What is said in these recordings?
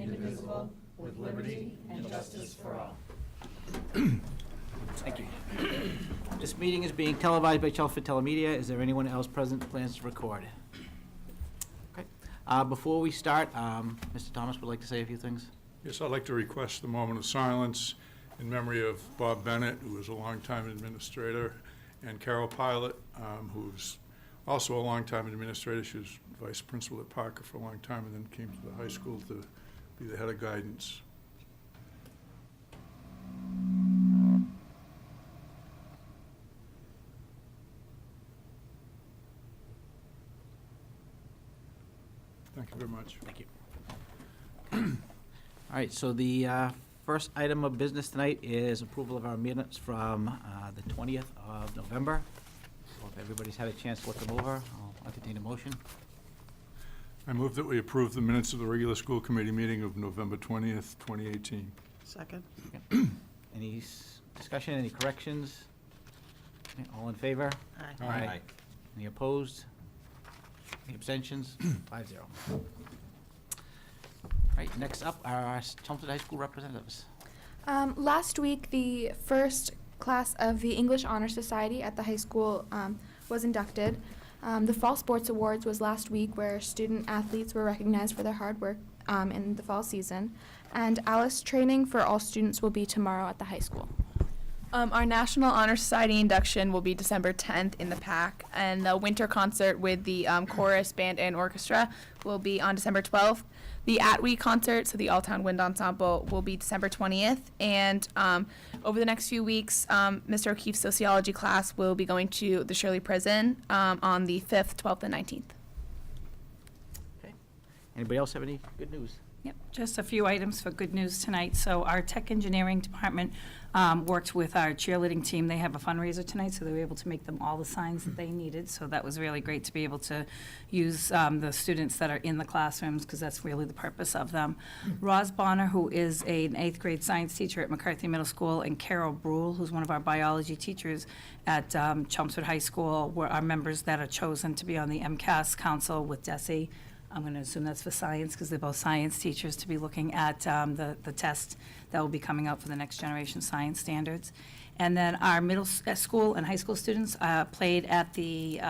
indivisible, with liberty and justice for all. Thank you. This meeting is being televised by Chelmsford Telemedia. Is there anyone else present who plans to record? Okay. Before we start, Mr. Thomas would like to say a few things. Yes, I'd like to request a moment of silence in memory of Bob Bennett, who was a longtime administrator, and Carol Pilot, who's also a longtime administrator. She was vice principal at Parker for a long time and then came to the high school to be the head of guidance. Thank you very much. Thank you. All right, so the first item of business tonight is approval of our minutes from the 20th of November. So if everybody's had a chance to look them over, I'll entertain a motion. I move that we approve the minutes of the regular school committee meeting of November 20th, 2018. Second. Any discussion, any corrections? Okay, all in favor? Aye. Aye. Any opposed? Any abstentions? 5-0. All right, next up are our Chelmsford High School representatives. Last week, the first class of the English Honor Society at the high school was inducted. The Fall Sports Awards was last week, where student athletes were recognized for their hard work in the fall season. And ALICE training for all students will be tomorrow at the high school. Our National Honor Society induction will be December 10th in the PAC, and the winter concert with the chorus, band, and orchestra will be on December 12th. The Atwee concert, so the All-Town Wind Ensemble, will be December 20th, and over the next few weeks, Mr. O'Keefe's sociology class will be going to the Shirley Prison on the 5th, 12th, and 19th. Okay. Anybody else have any good news? Yep, just a few items for good news tonight. So our tech engineering department worked with our cheerleading team. They have a fundraiser tonight, so they were able to make them all the signs that they needed. So that was really great to be able to use the students that are in the classrooms, because that's really the purpose of them. Roz Bonner, who is an 8th grade science teacher at McCarthy Middle School, and Carol Brule, who's one of our biology teachers at Chelmsford High School, were our members that are chosen to be on the MCAS Council with DESE. I'm going to assume that's for science, because they're both science teachers, to be looking at the test that will be coming out for the next generation science standards. And then our middle school and high school students played at the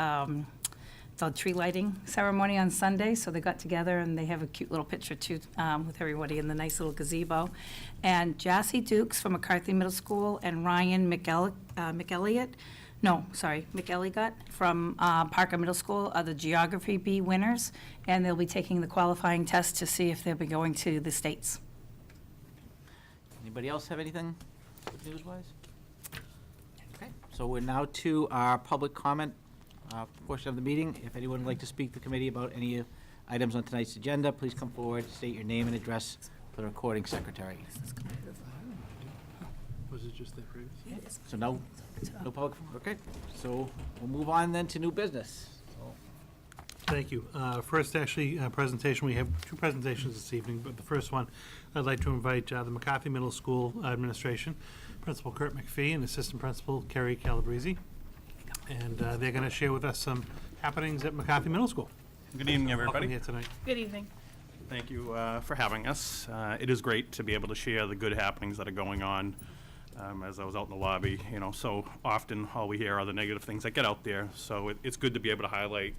tree lighting ceremony on Sunday. So they got together, and they have a cute little picture too with everybody in the nice little gazebo. And Jassy Dukes from McCarthy Middle School and Ryan McElliott from Parker Middle School are the Geography B winners, and they'll be taking the qualifying test to see if they'll be going to the States. Anybody else have anything good news-wise? Okay, so we're now to our public comment portion of the meeting. If anyone would like to speak to the committee about any items on tonight's agenda, please come forward, state your name and address for the recording secretary. Was it just that previous? Yes. So no public, okay. So we'll move on then to new business. So, Thank you. First, actually, presentation. We have two presentations this evening, but the first one, I'd like to invite the McCarthy Middle School administration, Principal Kurt McPhee and Assistant Principal Kerry Calabrese, and they're going to share with us some happenings at McCarthy Middle School. Good evening, Welcome everybody. here tonight. Good evening. Thank you for having us. It is great to be able to share the good happenings that are going on. As I was out in the lobby, so often all we hear are the negative things that get out there. So it's good to be able to highlight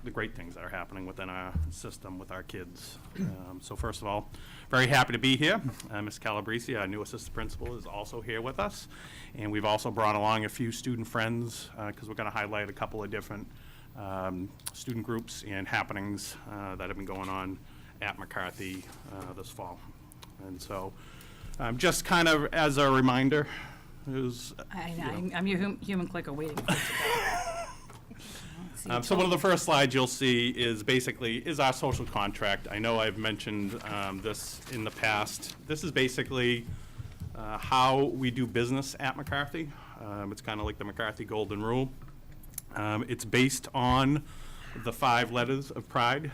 the great things that are happening within our system with our kids. So first of all, very happy to be here. Ms. Calabrese, our new assistant principal, is also here with us. And we've also brought along a few student friends, because we're going to highlight a couple of different student groups and happenings that have been going on at McCarthy this fall. And so just kind of as a reminder, I'm your human clicker waiting for it to go. so one of the first slides you'll see is our social contract. I know I've mentioned this in the past. This is basically how we do business at McCarthy. It's kind of like the McCarthy Golden Rule. It's based on the 5 letters of pride,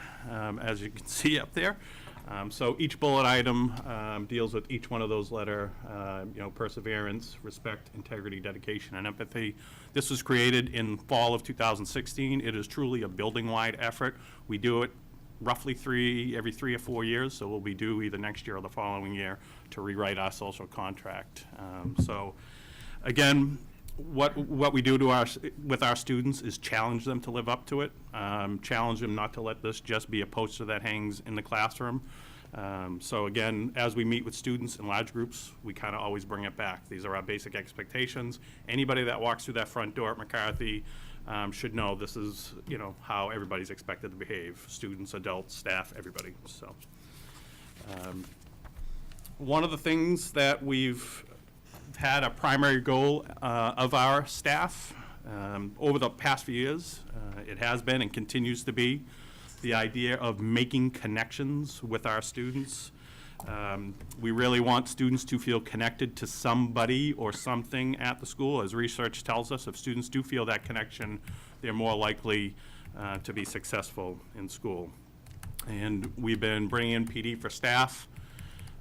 as you can see up there. So each bullet item deals with each one of those letters, perseverance, respect, integrity, dedication, and empathy. This was created in fall of 2016. It is truly a building-wide effort. We do it roughly every 3 or 4 years, so we'll be due either next year or the following year to rewrite our social contract. So, again, what we do with our students is challenge them to live up to it, challenge them not to let this just be a poster that hangs in the classroom. So again, as we meet with students in large groups, we kind of always bring it back. These are our basic expectations. Anybody that walks through that front door at McCarthy should know this is, how everybody's expected to behave, students, adults, staff, everybody. So one of the things that we've had a primary goal of our staff over the past few years, it has been and continues to be the idea of making connections with our students. We really want students to feel connected to somebody or something at the school. As research tells us, if students do feel that connection, they're more likely to be successful in school. And we've been bringing in PD for staff.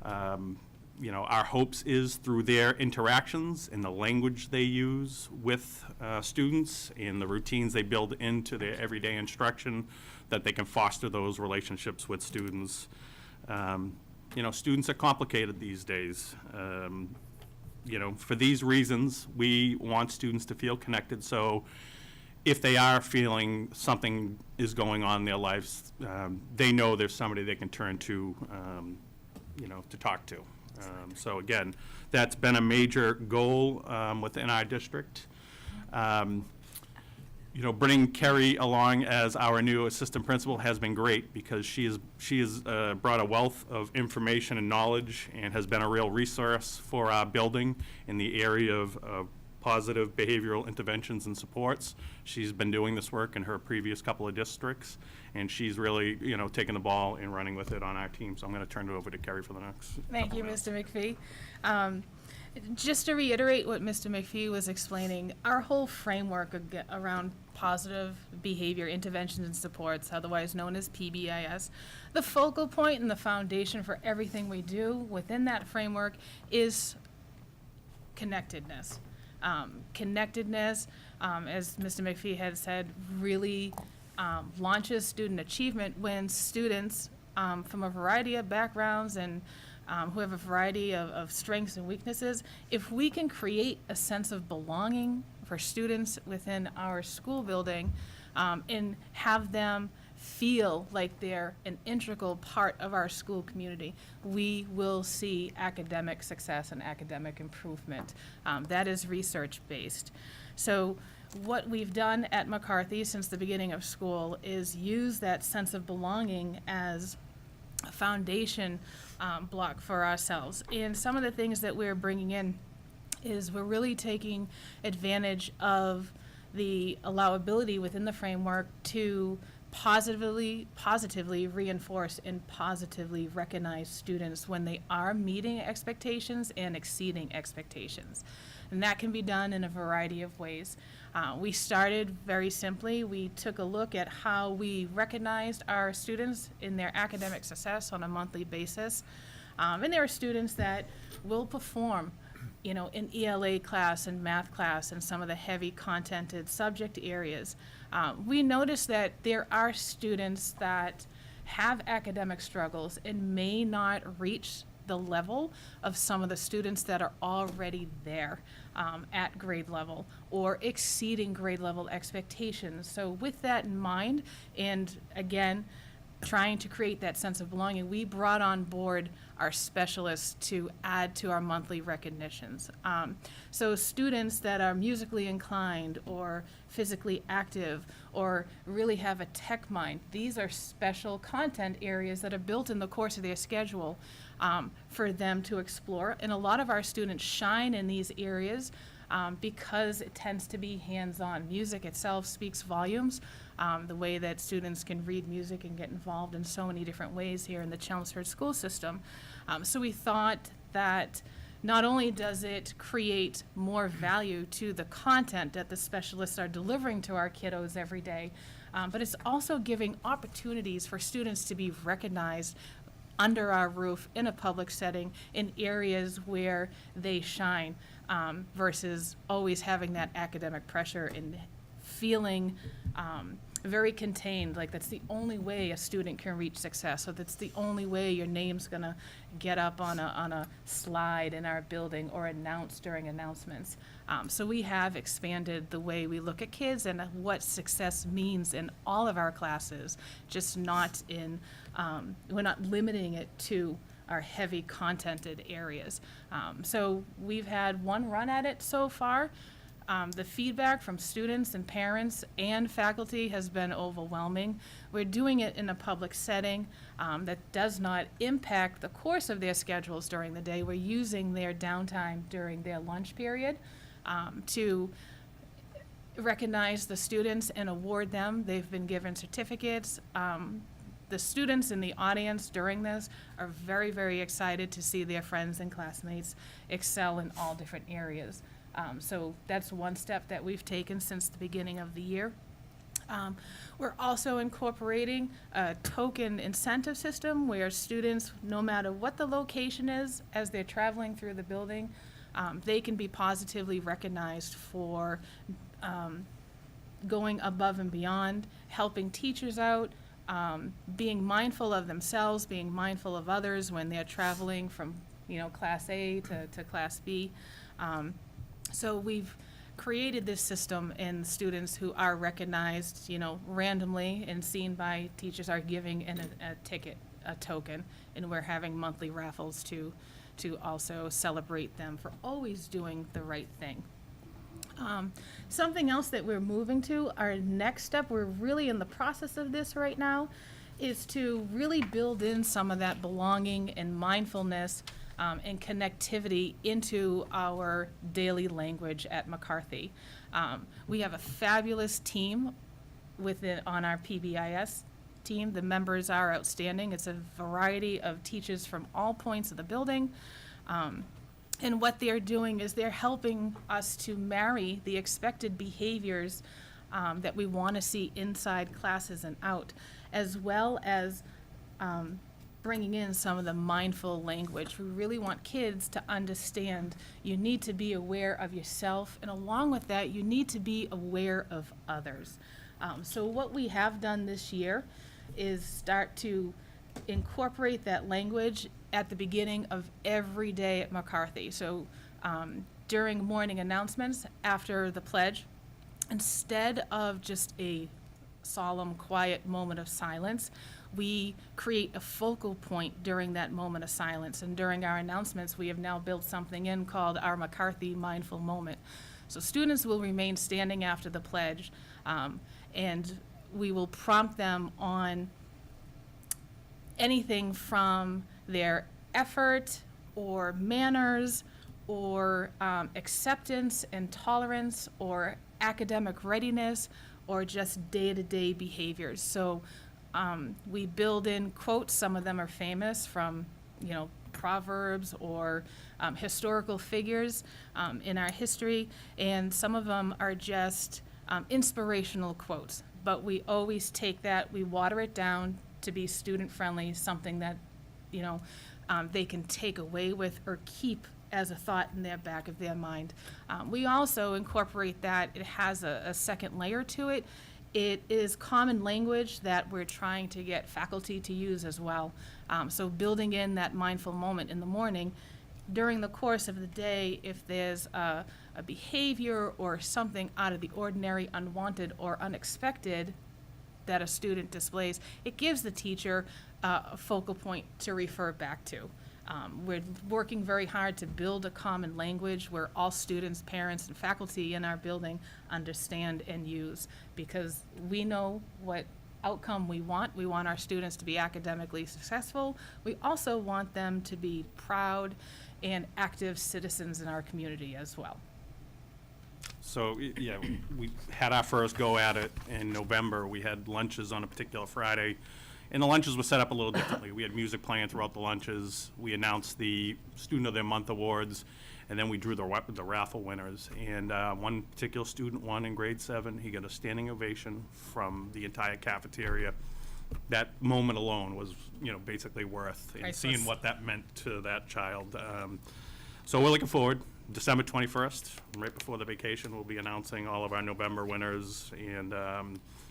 Our hopes is through their interactions and the language they use with students and the routines they build into their everyday instruction, that they can foster those relationships with students. Students are complicated these days. For these reasons, we want students to feel connected. So if they are feeling something is going on in their lives, they know there's somebody they can turn to, to talk to. So again, that's been a major goal within our district. Bringing Kerry along as our new assistant principal has been great because she has brought a wealth of information and knowledge and has been a real resource for our building in the area of positive behavioral interventions and supports. She's been doing this work in her previous couple of districts, and she's really, taking the ball and running with it on our team. So I'm going to turn it over to Kerry for the next. Thank you, Mr. McPhee. Just to reiterate what Mr. McPhee was explaining, our whole framework around positive behavior interventions and supports, otherwise known as PBIS, the focal point and the foundation for everything we do within that framework is connectedness. Connectedness, as Mr. McPhee had said, really launches student achievement when students from a variety of backgrounds and who have a variety of strengths and weaknesses, if we can create a sense of belonging for students within our school building and have them feel like they're an integral part of our school community, we will see academic success and academic improvement. That is research-based. So what we've done at McCarthy since the beginning of school is use that sense of belonging as a foundation block for ourselves. And some of the things that we're bringing in is we're really taking advantage of the allowability within the framework to positively reinforce and positively recognize students when they are meeting expectations and exceeding expectations. And that can be done in a variety of ways. We started very simply. We took a look at how we recognized our students in their academic success on a monthly basis. And there are students that will perform, in ELA class and math class and some of the heavy contented subject areas. We noticed that there are students that have academic struggles and may not reach the level of some of the students that are already there at grade level or exceeding grade level expectations. So with that in mind, and again, trying to create that sense of belonging, we brought on board our specialists to add to our monthly recognitions. So students that are musically inclined or physically active or really have a tech mind, these are special content areas that are built in the course of their schedule for them to explore. And a lot of our students shine in these areas because it tends to be hands-on. Music itself speaks volumes. The way that students can read music and get involved in so many different ways here in the Chelmsford school system. So we thought that not only does it create more value to the content that the specialists are delivering to our kiddos every day, but it's also giving opportunities for students to be recognized under our roof in a public setting in areas where they shine versus always having that academic pressure and feeling very contained, like that's the only way a student can reach success, so that's the only way your name's gonna get up on a slide in our building or announced during announcements. So we have expanded the way we look at kids and what success means in all of our classes, just not in, we're not limiting it to our heavy contented areas. So we've had one run at it so far. The feedback from students and parents and faculty has been overwhelming. We're doing it in a public setting that does not impact the course of their schedules during the day. We're using their downtime during their lunch period to recognize the students and award them. They've been given certificates. The students in the audience during this are very, very excited to see their friends and classmates excel in all different areas. So that's one step that we've taken since the beginning of the year. We're also incorporating a token incentive system where students, no matter what the location is, as they're traveling through the building, they can be positively recognized for going above and beyond, helping teachers out, being mindful of themselves, being mindful of others when they're traveling from, Class A to Class B. So we've created this system, and students who are recognized, randomly and seen by teachers are giving a ticket, a token, and we're having monthly raffles to also celebrate them for always doing the right thing. Something else that we're moving to, our next step, we're really in the process of this right now, is to really build in some of that belonging and mindfulness and connectivity into our daily language at McCarthy. We have a fabulous team on our PBIS team. The members are outstanding. It's a variety of teachers from all points of the building. And what they're doing is they're helping us to marry the expected behaviors that we want to see inside classes and out, as well as bringing in some of the mindful language. We really want kids to understand you need to be aware of yourself, and along with that, you need to be aware of others. So what we have done this year is start to incorporate that language at the beginning of every day at McCarthy. So during morning announcements after the pledge, instead of just a solemn, quiet moment of silence, we create a focal point during that moment of silence. And during our announcements, we have now built something in called our McCarthy Mindful Moment. So students will remain standing after the pledge, and we will prompt them on anything from their effort or manners or acceptance and tolerance or academic readiness or just day-to-day behaviors. So we build in quotes. Some of them are famous from, proverbs or historical figures in our history, and some of them are just inspirational quotes. But we always take that, we water it down to be student-friendly, something that, they can take away with or keep as a thought in their back of their mind. We also incorporate that. It has a second layer to it. It is common language that we're trying to get faculty to use as well. So building in that mindful moment in the morning, during the course of the day, if there's a behavior or something out of the ordinary, unwanted, or unexpected that a student displays, it gives the teacher a focal point to refer back to. We're working very hard to build a common language where all students, parents, and faculty in our building understand and use, because we know what outcome we want. We want our students to be academically successful. We also want them to be proud and active citizens in our community as well. So, yeah, we had our first go at it in November. We had lunches on a particular Friday, and the lunches were set up a little differently. We had music playing throughout the lunches. We announced the Student of the Month awards, and then we drew the raffle winners. And one particular student won in grade 7. He got a standing ovation from the entire cafeteria. That moment alone was, basically worth, and seeing Priceless. what that meant to that child. So we're looking forward. December 21st, right before the vacation, we'll be announcing all of our November winners, and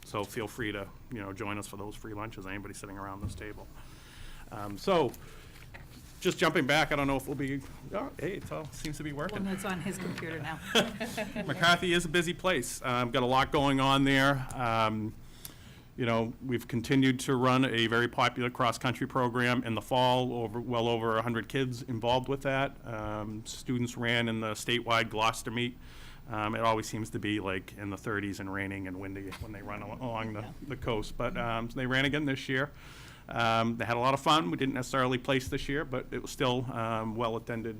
So feel free to, join us for those free lunches, anybody sitting around this table. So, just jumping back, I don't know if we'll be, hey, it all seems to be working. One that's on his computer now. McCarthy is a busy place. Got a lot going on there. We've continued to run a very popular cross-country program in the fall, well over 100 kids involved with that. Students ran in the statewide Gloucester meet. It always seems to be like in the 30s and raining and windy when they run along the coast. But they ran again this year. They had a lot of fun. We didn't necessarily place this year, but it was still well-attended,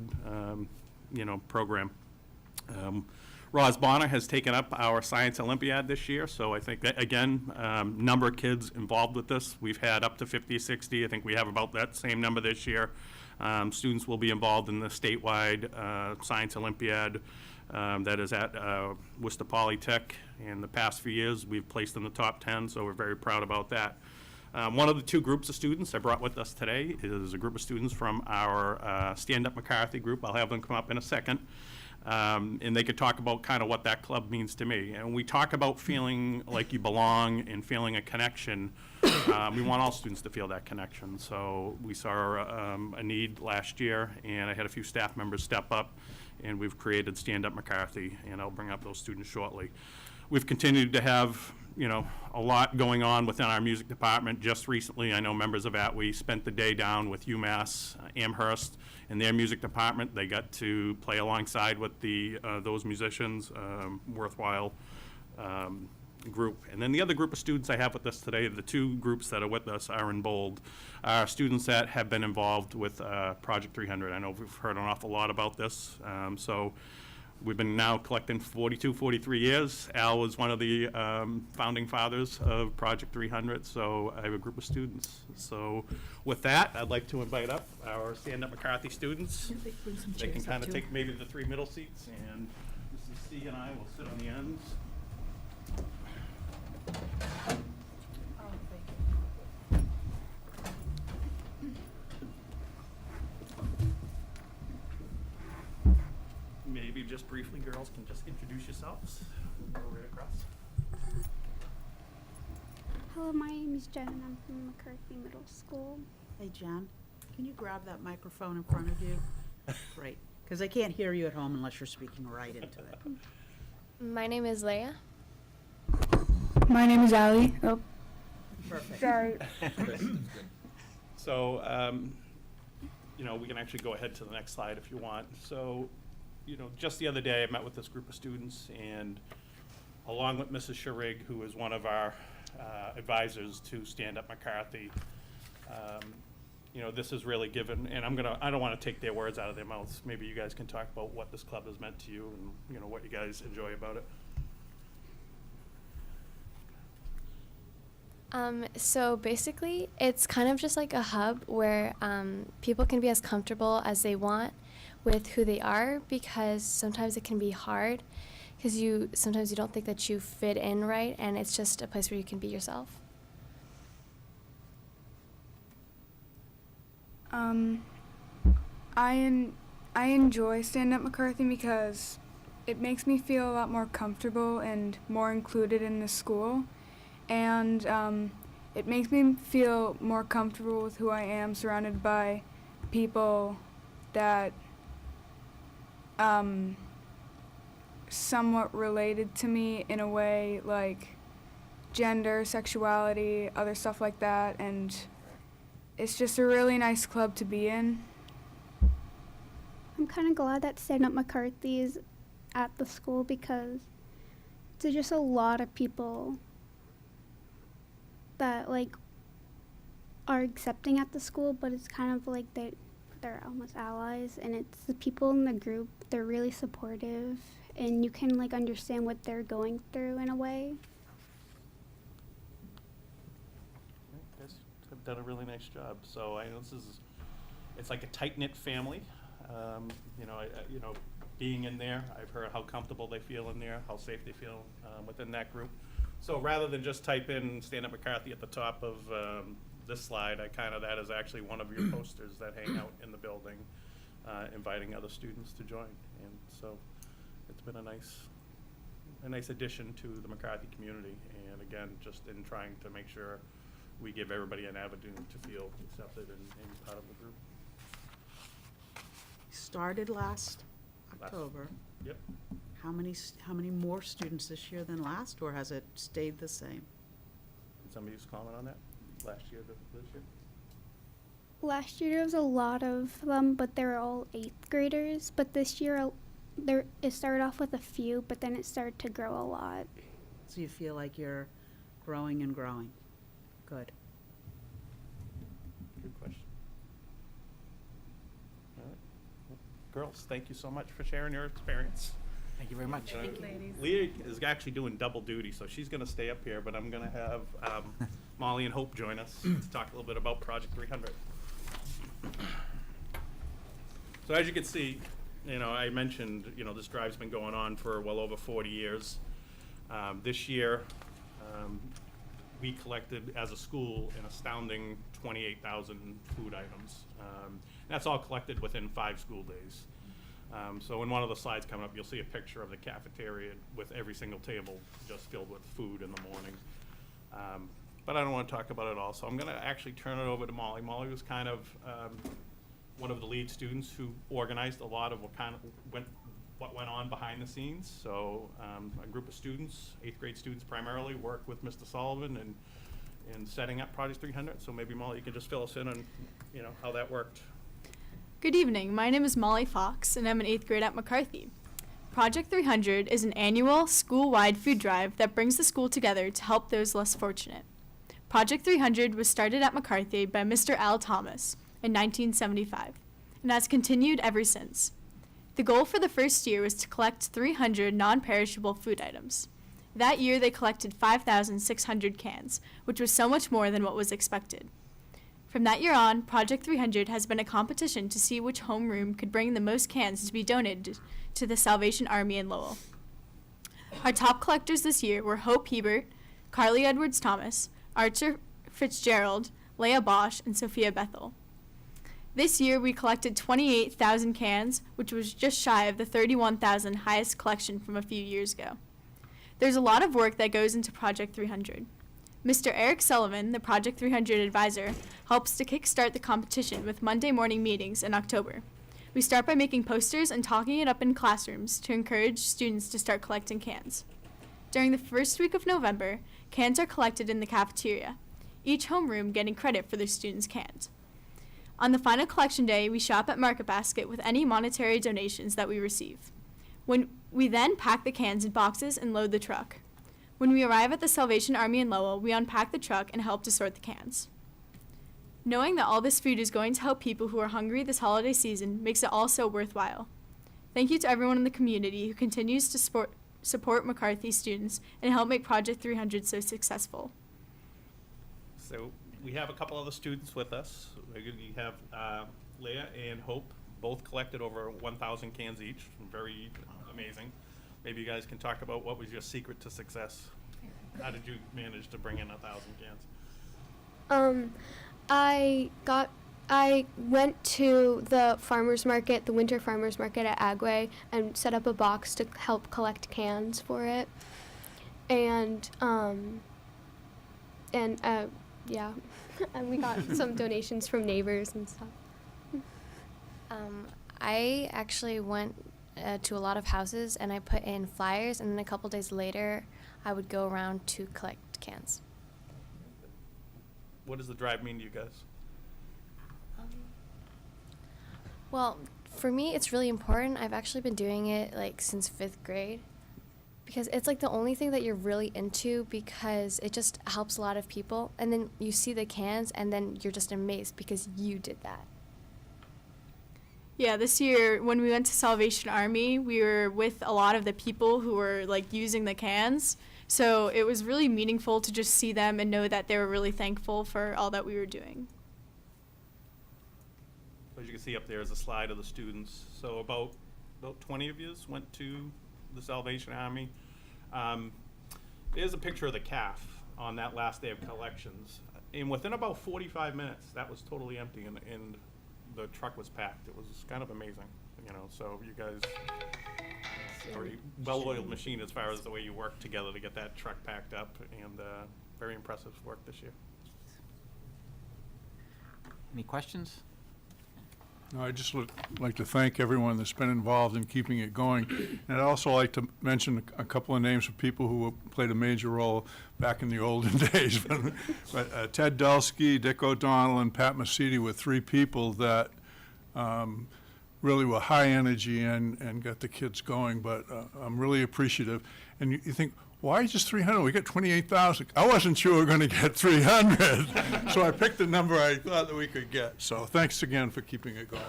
program. Roz Bonner has taken up our Science Olympiad this year, so I think that, again, number of kids involved with this. We've had up to 50, 60. I think we have about that same number this year. Students will be involved in the statewide Science Olympiad that is at Worcester Polytech. In the past few years, we've placed in the top 10, so we're very proud about that. One of the two groups of students I brought with us today is a group of students from our Stand Up McCarthy group. I'll have them come up in a second. And they could talk about kind of what that club means to me. And we talk about feeling like you belong and feeling a connection. We want all students to feel that connection. So we saw a need last year, and I had a few staff members step up, and we've created Stand Up McCarthy, and I'll bring up those students shortly. We've continued to have a lot going on within our music department. Just recently, I know members of ATWE spent the day down with UMass Amherst in their music department. They got to play alongside with those musicians, worthwhile group. And then the other group of students I have with us today, the two groups that are with us are in bold, are students that have been involved with Project 300. I know we've heard an awful lot about this. So we've been now collecting 42, 43 years. Al was one of the founding fathers of Project 300, so I have a group of students. So with that, I'd like to invite up our Stand Up McCarthy students. They can kind of take maybe the three middle seats, and Mrs. C and I will sit on the ends. Maybe just briefly, girls can just introduce yourselves. Go right across. Hello, my name is Jen and I'm from McCarthy Middle School. Hey, Jen, can you grab that microphone in front of you? Great, because I can't hear you at home unless you're speaking right into it. My name is Leia. My name is Allie. Oh, Perfect. sorry. So, we can actually go ahead to the next slide if you want. So, just the other day, I met with this group of students, and along with Mrs. Scharig, who is one of our advisors to Stand Up McCarthy, this is really given, and I don't want to take their words out of their mouths. Maybe you guys can talk about what this club has meant to you and, what you guys enjoy about it. So basically, it's kind of just like a hub where people can be as comfortable as they want with who they are, because sometimes it can be hard because sometimes you don't think that you fit in right, and it's just a place where you can be yourself. I enjoy Stand Up McCarthy because it makes me feel a lot more comfortable and more included in the school, and it makes me feel more comfortable with who I am, surrounded by people that somewhat related to me in a way, like gender, sexuality, other stuff like that, and it's just a really nice club to be in. I'm kind of glad that Stand Up McCarthy is at the school because there's just a lot of people that are accepting at the school, but it's kind of like they're almost allies, and it's the people in the group, they're really supportive, and you can understand what they're going through in a way. You guys have done a really nice job. So I know it's like a tight-knit family. Being in there, I've heard how comfortable they feel in there, how safe they feel within that group. So rather than just type in Stand Up McCarthy at the top of this slide, that is actually one of your posters that hang out in the building, inviting other students to join. And so it's been a nice a nice addition to the McCarthy community. And again, just in trying to make sure we give everybody an avenue to feel accepted and part of the group. Started last October. Yep. How many more students this year than last, or has it stayed the same? Can somebody just comment on that? Last year, this year? Last year there was a lot of them, but they were all 8th graders. But this year, it started off with a few, but then it started to grow a lot. So you feel like you're growing and growing. Good. Good question. All right. Well, girls, thank you so much for sharing your experience. Thank you very much. Leah is actually doing double duty, so she's going to stay up here, but I'm going to have Molly and Hope join us to talk a little bit about Project 300. So as you can see, I mentioned, this drive's been going on for well over 40 years. This year, we collected as a school an astounding 28,000 food items. That's all collected within 5 school days. So in one of the slides coming up, you'll see a picture of the cafeteria with every single table just filled with food in the morning. But I don't want to talk about it all, so I'm going to actually turn it over to Molly. Molly was kind of one of the lead students who organized a lot of what went on behind the scenes. So a group of students, 8th grade students primarily, worked with Mr. Sullivan in setting up Project 300. So maybe Molly, you can just fill us in on how that worked. Good evening. My name is Molly Fox, and I'm in 8th grade at McCarthy. Project 300 is an annual school-wide food drive that brings the school together to help those less fortunate. Project 300 was started at McCarthy by Mr. Al Thomas in 1975 and has continued ever since. The goal for the first year was to collect 300 non-perishable food items. That year they collected 5,600 cans, which was so much more than what was expected. From that year on, Project 300 has been a competition to see which homeroom could bring the most cans to be donated to the Salvation Army in Lowell. Our top collectors this year were Hope Hebert, Carly Edwards Thomas, Archer Fitzgerald, Leah Bosch, and Sophia Bethel. This year we collected 28,000 cans, which was just shy of the 31,000 highest collection from a few years ago. There's a lot of work that goes into Project 300. Mr. Eric Sullivan, the Project 300 advisor, helps to kickstart the competition with Monday morning meetings in October. We start by making posters and talking it up in classrooms to encourage students to start collecting cans. During the first week of November, cans are collected in the cafeteria, each homeroom getting credit for their students' cans. On the final collection day, we shop at Market Basket with any monetary donations that we receive. We then pack the cans in boxes and load the truck. When we arrive at the Salvation Army in Lowell, we unpack the truck and help to sort the cans. Knowing that all this food is going to help people who are hungry this holiday season makes it all so worthwhile. Thank you to everyone in the community who continues to support McCarthy students and help make Project 300 so successful. So we have a couple other students with us. We have Leah and Hope, both collected over 1,000 cans each. Very amazing. Maybe you guys can talk about what was your secret to success. How did you manage to bring in 1,000 cans? I went to the farmer's market, the winter farmer's market at Agway, and set up a box to help collect cans for it. And yeah, and we got some donations from neighbors and stuff. I actually went to a lot of houses and I put in flyers, and then a couple days later I would go around to collect cans. What does the drive mean to you guys? Well, for me it's really important. I've actually been doing it since 5th grade because it's the only thing that you're really into, because it just helps a lot of people, and then you see the cans and then you're just amazed because you did that. Yeah, this year when we went to Salvation Army, we were with a lot of the people who were using the cans. So it was really meaningful to just see them and know that they were really thankful for all that we were doing. As you can see up there is a slide of the students. So about 20 of you went to the Salvation Army. There's a picture of the calf on that last day of collections. And within about 45 minutes, that was totally empty. And the truck was packed. It was kind of amazing, you know, so you guys, very well-oiled machine as far as the way you work together to get that truck packed up, and very impressive work this year. Any questions? No, I'd just like to thank everyone that's been involved in keeping it going. And I'd also like to mention a couple of names of people who played a major role back in the olden days. But Ted Delsky, Dick O'Donnell, and Pat Mesiti were three people that really were high energy and got the kids going. But I'm really appreciative. And you think, why just 300? We got 28,000. I wasn't sure we were going to get 300, so I picked the number I thought that we could get. So thanks again for keeping it going.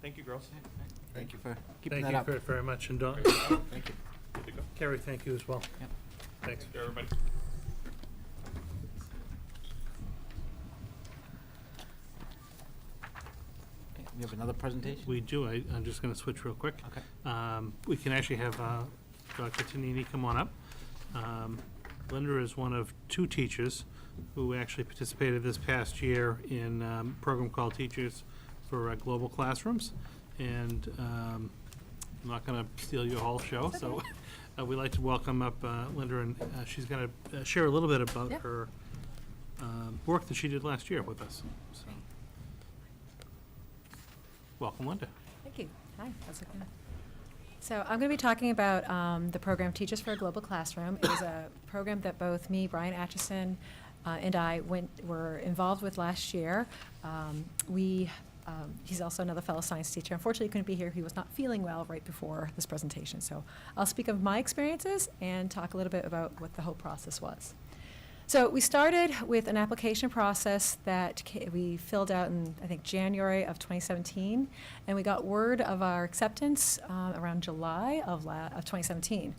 Thank you, girls. Thank you for keeping Thank that up. you very much, and Dawn. Thank you. Good to go. Carrie, thank you as well. Yep. Thanks. Thank you, everybody. Okay, we have another presentation? We do. I'm just going to switch real quick. Okay. We can actually have Dr. Tanini come on up. Linda is one of two teachers who actually participated this past year in a program called Teachers for Global Classrooms. And I'm not going to steal your whole show, so we'd like to welcome up Linda, and she's going to share a little bit about her work that she did last year with us. So, welcome, Linda. Thank you. Hi, how's it going? So I'm going to be talking about the program Teachers for a Global Classroom. It was a program that both me, Brian Atchison, and I were involved with last year. He's also another fellow science teacher. Unfortunately, he couldn't be here. He was not feeling well right before this presentation. So I'll speak of my experiences and talk a little bit about what the whole process was. So we started with an application process that we filled out in, I think, January of 2017, and we got word of our acceptance around July of 2017.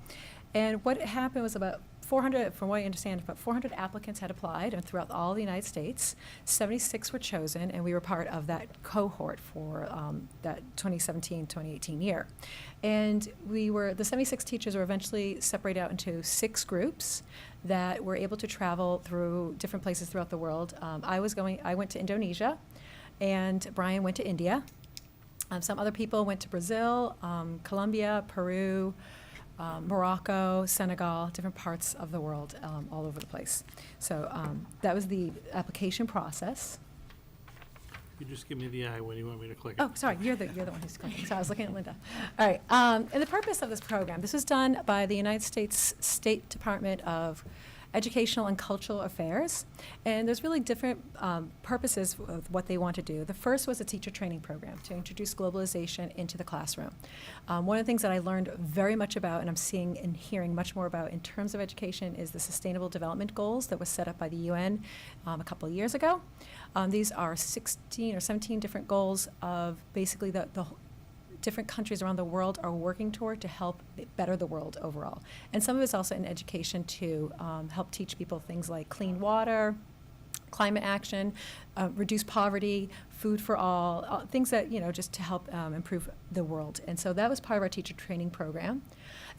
And what happened was about 400, from what I understand, about 400 applicants had applied, and throughout all the United States, 76 were chosen, and we were part of that cohort for that 2017-2018 year. And the 76 teachers were eventually separated out into 6 groups that were able to travel through different places throughout the world. I went to Indonesia, and Brian went to India. Some other people went to Brazil, Colombia, Peru, Morocco, Senegal, different parts of the world, all over the place. So that was the application process. You just give me the eye when you want me to click it. Oh, sorry, you're the one who's clicking. Sorry, I was looking at Linda. All right, and the purpose of this program, this was done by the United States State Department of Educational and Cultural Affairs, and there's really different purposes of what they want to do. The first was a teacher training program to introduce globalization into the classroom. One of the things that I learned very much about, and I'm seeing and hearing much more about in terms of education, is the Sustainable Development Goals that was set up by the UN a couple of years ago. These are 16 or 17 different goals of basically the different countries around the world are working toward to help better the world overall. And some of it's also in education to help teach people things like clean water, climate action, reduce poverty, food for all, things that, just to help improve the world. And so that was part of our teacher training program.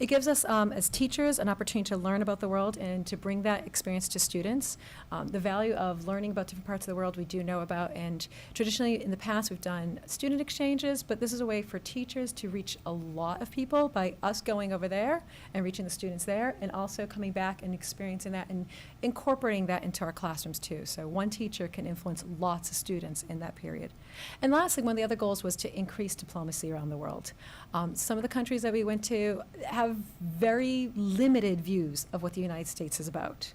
It gives us, as teachers, an opportunity to learn about the world and to bring that experience to students. The value of learning about different parts of the world we do know about, and traditionally in the past we've done student exchanges, but this is a way for teachers to reach a lot of people by us going over there and reaching the students there, and also coming back and experiencing that and incorporating that into our classrooms too. So one teacher can influence lots of students in that period. And lastly, one of the other goals was to increase diplomacy around the world. Some of the countries that we went to have very limited views of what the United States is about.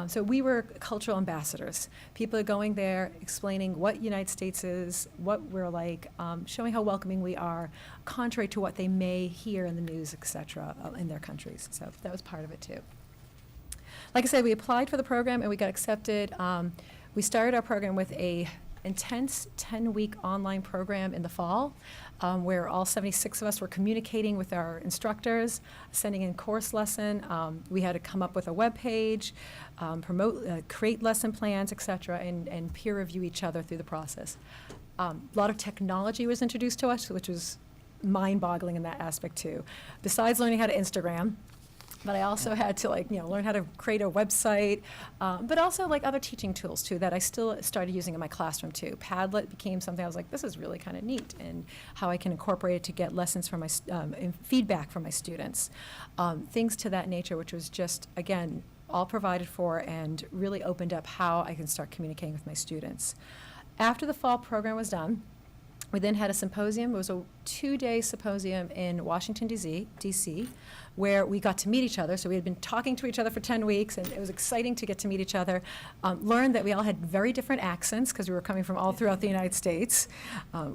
So we were cultural ambassadors. People are going there, explaining what United States is, what we're like, showing how welcoming we are, contrary to what they may hear in the news, et cetera, in their countries. So that was part of it too. Like I said, we applied for the program and we got accepted. We started our program with a intense 10-week online program in the fall, where all 76 of us were communicating with our instructors, sending in course lesson. We had to come up with a web page, create lesson plans, et cetera, and peer review each other through the process. A lot of technology was introduced to us, which was mind-boggling in that aspect too. Besides learning how to Instagram, but I also had to learn how to create a website, but also other teaching tools too that I still started using in my classroom too. Padlet became something I was like, this is really kind of neat, and how I can incorporate it to get lessons from and feedback from my students. Things to that nature, which was just, again, all provided for and really opened up how I can start communicating with my students. After the fall program was done, we then had a symposium. It was a 2-day symposium in Washington, D.C., where we got to meet each other. So we had been talking to each other for 10 weeks, and it was exciting to get to meet each other. Learned that we all had very different accents because we were coming from all throughout the United States.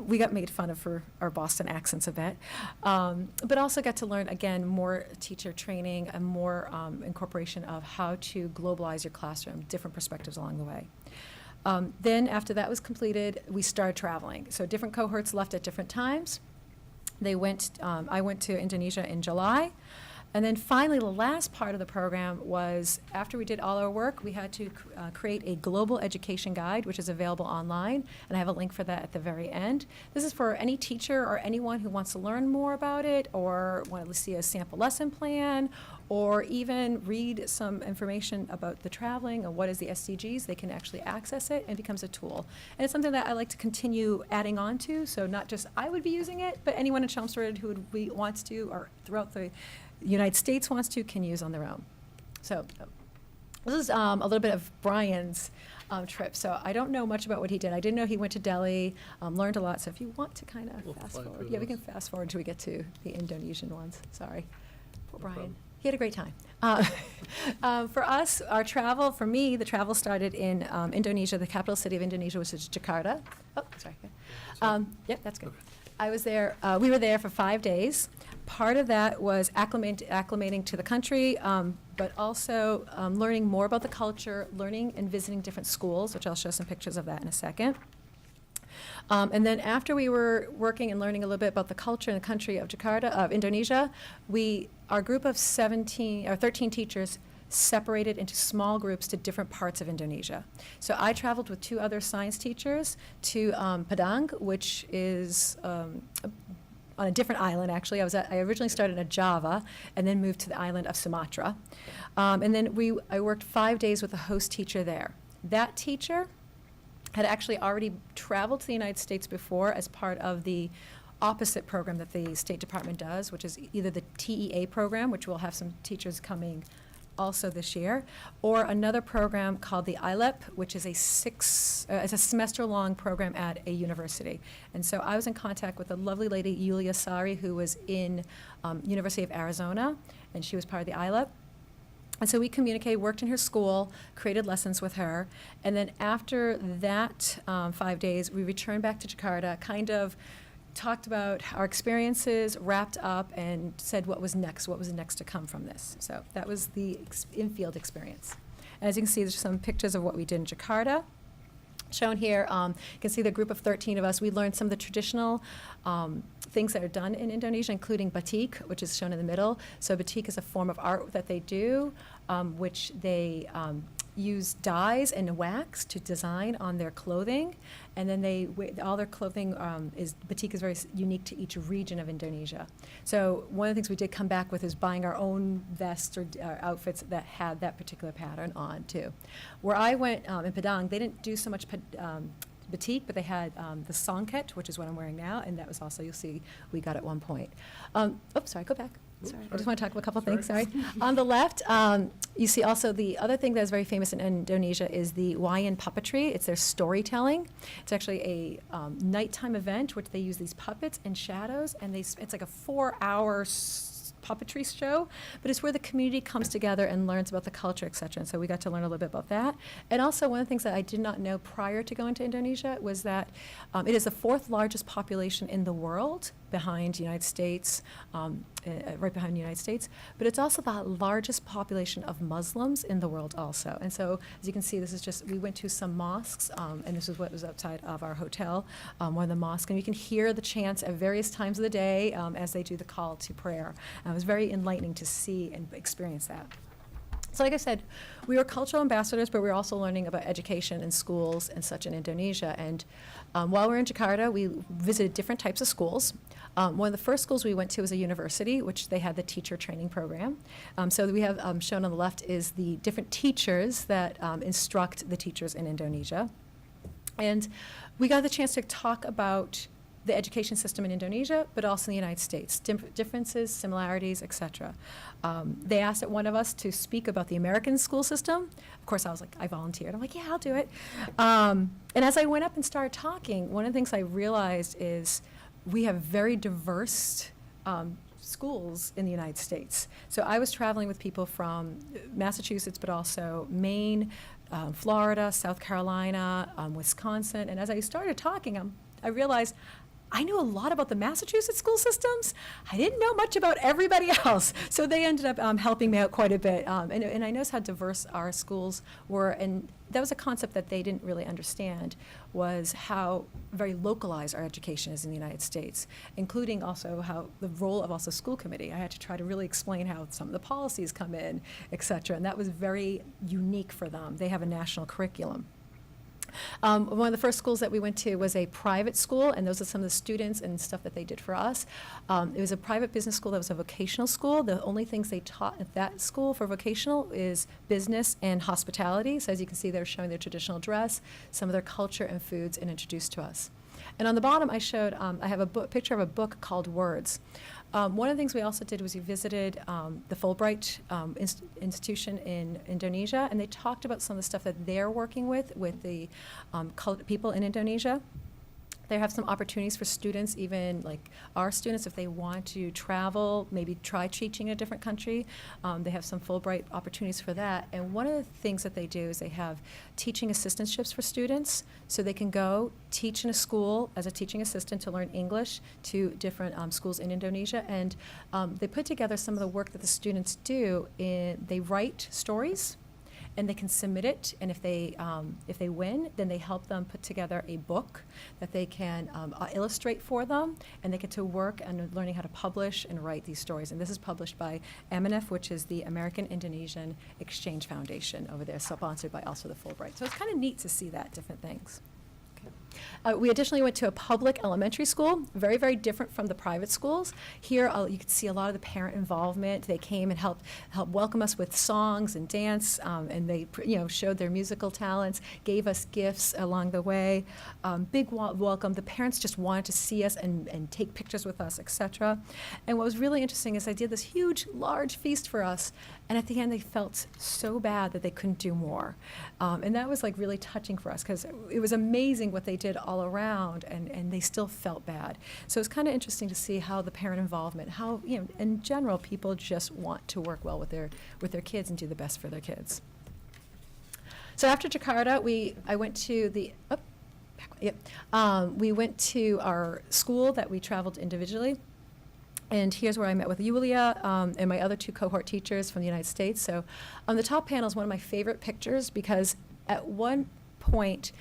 We got made fun of for our Boston accents a bit. But also got to learn, again, more teacher training and more incorporation of how to globalize your classroom, different perspectives along the way. Then after that was completed, we started traveling. So different cohorts left at different times. I went to Indonesia in July. And then finally, the last part of the program was, after we did all our work, we had to create a global education guide, which is available online, and I have a link for that at the very end. This is for any teacher or anyone who wants to learn more about it, or want to see a sample lesson plan, or even read some information about the traveling and what is the SDGs. They can actually access it, and it becomes a tool. And it's something that I like to continue adding on to, so not just I would be using it, but anyone in Chelmsford who wants to, or throughout the United States wants to, can use on their own. So this is a little bit of Brian's trip. So I don't know much about what he did. I didn't know he went to Delhi, learned a lot. So if you want to kind of fast forward. Yeah, we can fast forward until we get to the Indonesian ones. Sorry. Poor Brian. He had a great time. For us, our travel, for me, the travel started in Indonesia, the capital city of Indonesia, which is Jakarta. Oh, sorry. Yep, that's good. I was there, we were there for 5 days. Part of that was acclimating to the country, but also learning more about the culture, learning and visiting different schools, which I'll show some pictures of that in a second. And then after we were working and learning a little bit about the culture and the country of Indonesia, our group of 13 teachers separated into small groups to different parts of Indonesia. So I traveled with 2 other science teachers to Padang, which is on a different island, actually. I originally started at Java and then moved to the island of Sumatra. And then I worked 5 days with a host teacher there. That teacher had actually already traveled to the United States before as part of the opposite program that the State Department does, which is either the TEA program, which will have some teachers coming also this year, or another program called the ILEP, which is it's a semester-long program at a university. And so I was in contact with a lovely lady, Yulia Sari, who was in University of Arizona, and she was part of the ILEP. And so we communicated, worked in her school, created lessons with her, and then after that 5 days, we returned back to Jakarta, kind of talked about our experiences, wrapped up, and said what was next to come from this. So that was the in-field experience. And as you can see, there's some pictures of what we did in Jakarta. Shown here, you can see the group of 13 of us. We learned some of the traditional things that are done in Indonesia, including batik, which is shown in the middle. So batik is a form of art that they do, which they use dyes and wax to design on their clothing, and then all their clothing batik is very unique to each region of Indonesia. So one of the things we did come back with is buying our own vests or outfits that had that particular pattern on too. Where I went in Padang, they didn't do so much batik, but they had the songket, which is what I'm wearing now, and that was also, you'll see, we got at one point. Sorry, go back. Sorry, I just want to talk about a couple things, sorry. On the left, you see also the other thing that is very famous in Indonesia is the Wayan puppetry. It's their storytelling. It's actually a nighttime event which they use these puppets and shadows, and it's like a 4-hour puppetry show, but it's where the community comes together and learns about the culture, et cetera. And so we got to learn a little bit about that. And also one of the things that I did not know prior to going to Indonesia was that it is the 4th largest population in the world, behind the United States, right behind the United States, but it's also the largest population of Muslims in the world also. And so, as you can see, we went to some mosques, and this is what was outside of our hotel, one of the mosques, and you can hear the chants at various times of the day as they do the call to prayer. It was very enlightening to see and experience that. So like I said, we were cultural ambassadors, but we were also learning about education and schools and such in Indonesia. And while we were in Jakarta, we visited different types of schools. One of the first schools we went to was a university, which they had the teacher training program. So we have shown on the left is the different teachers that instruct the teachers in Indonesia. And we got the chance to talk about the education system in Indonesia, but also in the United States, differences, similarities, etc. They asked one of us to speak about the American school system. Of course, I was like, I volunteered. I'm like, yeah, I'll do it. And as I went up and started talking, one of the things I realized is we have very diverse schools in the United States. So I was traveling with people from Massachusetts, but also Maine, Florida, South Carolina, Wisconsin. And as I started talking, I realized I knew a lot about the Massachusetts school systems. I didn't know much about everybody else. So they ended up helping me out quite a bit. And I noticed how diverse our schools were. And that was a concept that they didn't really understand, was how very localized our education is in the United States, including also how the role of also school committee. I had to try to really explain how some of the policies come in, et cetera. And that was very unique for them. They have a national curriculum. One of the first schools that we went to was a private school, and those are some of the students and stuff that they did for us. It was a private business school that was a vocational school. The only things they taught at that school for vocational is business and hospitality. So as you can see, they're showing their traditional dress, some of their culture and foods, and introduced to us. And on the bottom, I showed, I have a picture of a book called Words. One of the things we also did was we visited the Fulbright institution in Indonesia, and they talked about some of the stuff that they're working with the people in Indonesia. They have some opportunities for students, even like our students, if they want to travel, maybe try teaching in a different country. They have some Fulbright opportunities for that. And one of the things that they do is they have teaching assistantships for students, so they can go teach in a school as a teaching assistant to learn English to different schools in Indonesia. And they put together some of the work that the students do. They write stories, and they can submit it, and if they win, then they help them put together a book that they can illustrate for them, and they get to work on learning how to publish and write these stories. And this is published by AMINEF, which is the American Indonesian Exchange Foundation over there, sponsored by also the Fulbright. So it's kind of neat to see that, different things. We additionally went to a public elementary school, very, very different from the private schools. Here, you could see a lot of the parent involvement. They came and helped welcome us with songs and dance, and they, showed their musical talents, gave us gifts along the way. Big welcome. The parents just wanted to see us and take pictures with us, etc. And what was really interesting is I did this huge, large feast for us, and at the end they felt so bad that they couldn't do more. And that was like really touching for us, because it was amazing what they did all around, and they still felt bad. So it's kind of interesting to see how the parent involvement, how, in general, people just want to work well with their kids and do the best for their kids. So after Jakarta, I went to we went to our school that we traveled individually. And here's where I met with Yulia and my other two cohort teachers from the United States. So on the top panel is one of my favorite pictures, because at one point,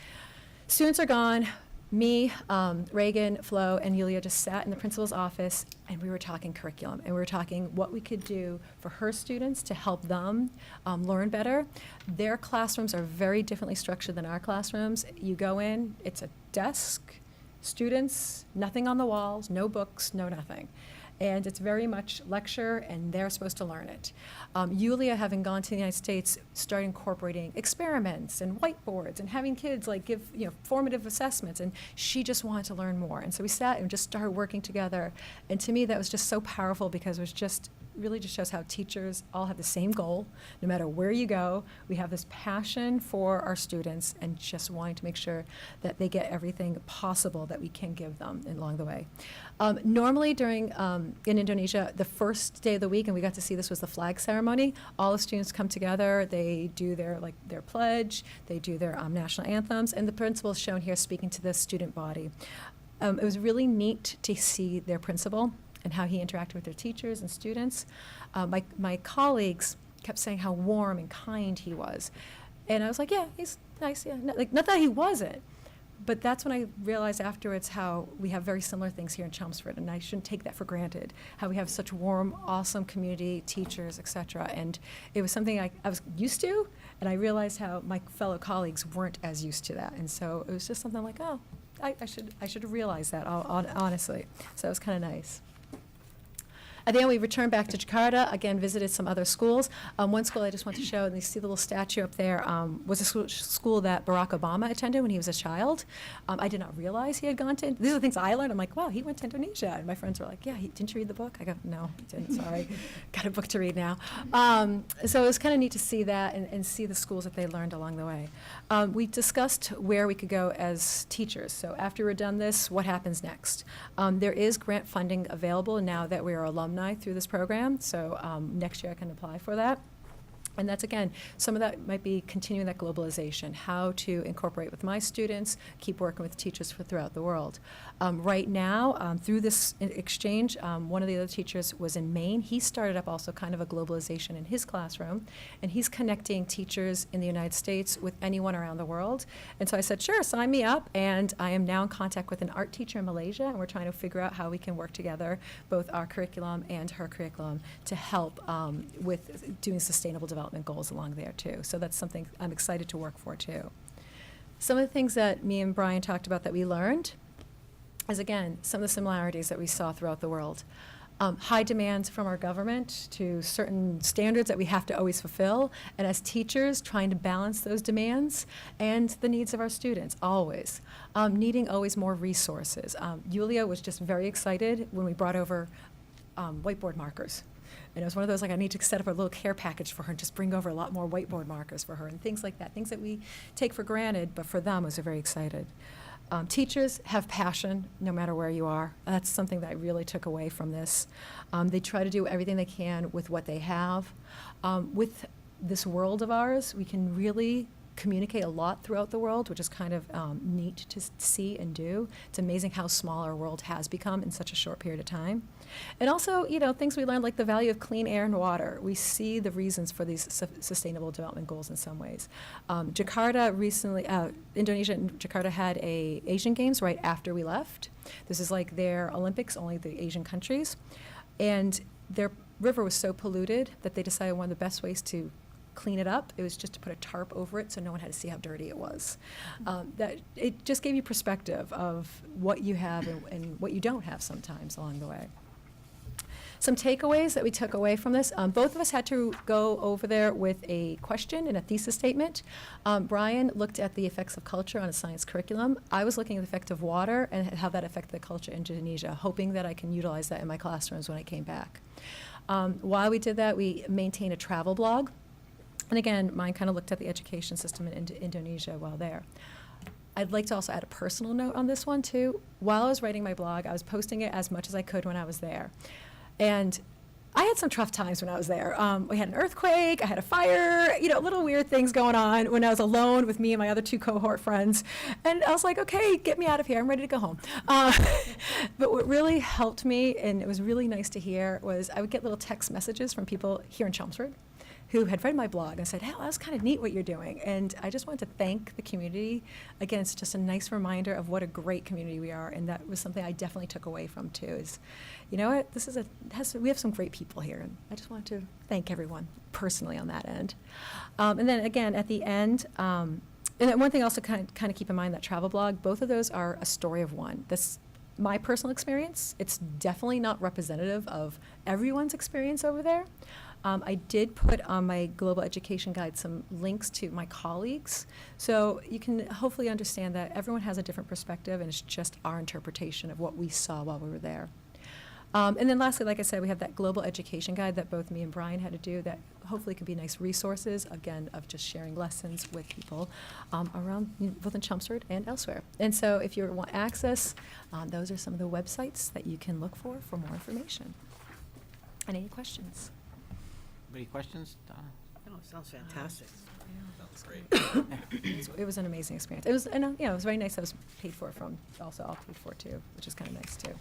students are gone. Me, Reagan, Flo, and Yulia just sat in the principal's office, and we were talking curriculum, and we were talking what we could do for her students to help them learn better. Their classrooms are very differently structured than our classrooms. You go in, it's a desk, students, nothing on the walls, no books, no nothing. And it's very much lecture, and they're supposed to learn it. Yulia, having gone to the United States, started incorporating experiments and whiteboards and having kids give formative assessments, and she just wanted to learn more. And so we sat and just started working together. And to me, that was just so powerful, because it was just really just shows how teachers all have the same goal. No matter where you go, we have this passion for our students and just wanting to make sure that they get everything possible that we can give them along the way. Normally during, in Indonesia, the first day of the week, and we got to see this, was the flag ceremony. All the students come together, they do their pledge, they do their national anthems, and the principal is shown here speaking to the student body. It was really neat to see their principal and how he interacted with their teachers and students. My colleagues kept saying how warm and kind he was. And I was like, yeah, he's nice, yeah. Not that he wasn't, But that's when I realized afterwards how we have very similar things here in Chelmsford, and I shouldn't take that for granted, how we have such warm, awesome community, teachers, et cetera. And it was something I was used to, and I realized how my fellow colleagues weren't as used to that. And so it was just something like, oh, I should have realized that, honestly. So it was kind of nice. And then we returned back to Jakarta, again, visited some other schools. One school I just want to show, and you see the little statue up there, was a school that Barack Obama attended when he was a child. I did not realize he had gone to, these are the things I learned. I'm like, wow, he went to Indonesia. And my friends were like, yeah, didn't you read the book? I go, no, I didn't, sorry. Got a book to read now. So it was kind of neat to see that and see the schools that they learned along the way. We discussed where we could go as teachers. So after we're done this, what happens next? There is grant funding available now that we are alumni through this program, so next year I can apply for that. And that's, again, some of that might be continuing that globalization, how to incorporate with my students, keep working with teachers throughout the world. Right now, through this exchange, one of the other teachers was in Maine. He started up also kind of a globalization in his classroom, and he's connecting teachers in the United States with anyone around the world. And so I said, sure, sign me up, and I am now in contact with an art teacher in Malaysia, and we're trying to figure out how we can work together, both our curriculum and her curriculum, to help with doing sustainable development goals along there too. So that's something I'm excited to work for too. Some of the things that me and Brian talked about that we learned is, again, some of the similarities that we saw throughout the world. High demands from our government to certain standards that we have to always fulfill, and as teachers trying to balance those demands and the needs of our students, always. Needing always more resources. Yulia was just very excited when we brought over whiteboard markers. And it was one of those, like, I need to set up a little care package for her and just bring over a lot more whiteboard markers for her and things like that, things that we take for granted, but for them, I was very excited. Teachers have passion no matter where you are. That's something that I really took away from this. They try to do everything they can with what they have. With this world of ours, we can really communicate a lot throughout the world, which is kind of neat to see and do. It's amazing how small our world has become in such a short period of time. And also, you know, things we learned, like the value of clean air and water. We see the reasons for these sustainable development goals in some ways. Jakarta recently, Indonesia and Jakarta had a Asian Games right after we left. This is like their Olympics, only the Asian countries. And their river was so polluted that they decided one of the best ways to clean it up, it was just to put a tarp over it so no one had to see how dirty it was. That it just gave you perspective of what you have and what you don't have sometimes along the way. Some takeaways that we took away from this, both of us had to go over there with a question and a thesis statement. Brian looked at the effects of culture on a science curriculum. I was looking at the effect of water and how that affected the culture in Indonesia, hoping that I can utilize that in my classrooms when I came back. While we did that, we maintained a travel blog. And again, mine kind of looked at the education system in Indonesia while there. I'd like to also add a personal note on this one too. While I was writing my blog, I was posting it as much as I could when I was there. And I had some tough times when I was there. We had an earthquake, I had a fire, you know, little weird things going on when I was alone with me and my other two cohort friends. And I was like, okay, get me out of here, I'm ready to go home. But what really helped me, and it was really nice to hear, was I would get little text messages from people here in Chelmsford who had read my blog and said, hey, that was kind of neat what you're doing. And I just wanted to thank the community. Again, it's just a nice reminder of what a great community we are, and that was something I definitely took away from too, is, you know what, this is we have some great people here, and I just wanted to thank everyone personally on that end. And then again, at the end, and then one thing also kind of keep in mind, that travel blog, both of those are a story of one. This, my personal experience, it's definitely not representative of everyone's experience over there. I did put on my Global Education Guide some links to my colleagues, so you can hopefully understand that everyone has a different perspective, and it's just our interpretation of what we saw while we were there. And then lastly, like I said, we have that Global Education Guide that both me and Brian had to do that hopefully could be nice resources, again, of just sharing lessons with people around, both in Chelmsford and elsewhere. And so if you want access, those are some of the websites that you can look for more information. And any questions? Any questions, Donna? Oh, sounds fantastic. It was an amazing experience. It was, and it was very nice. I was paid for from, also all paid for too, which is kind of nice too.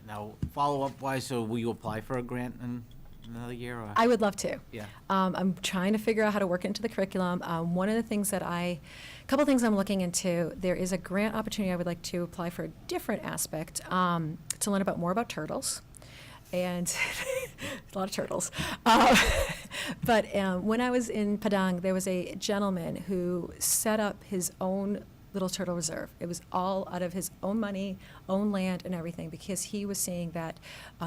Now, follow-up wise, so will you apply for a grant in another year, or? I would love to. Yeah. I'm trying to figure out how to work it into the curriculum. One of the things that couple things I'm looking into, there is a grant opportunity I would like to apply for a different aspect, to learn more about turtles. And a lot of turtles. But when I was in Padang, there was a gentleman who set up his own little turtle reserve. It was all out of his own money, own land, and everything, because he was seeing that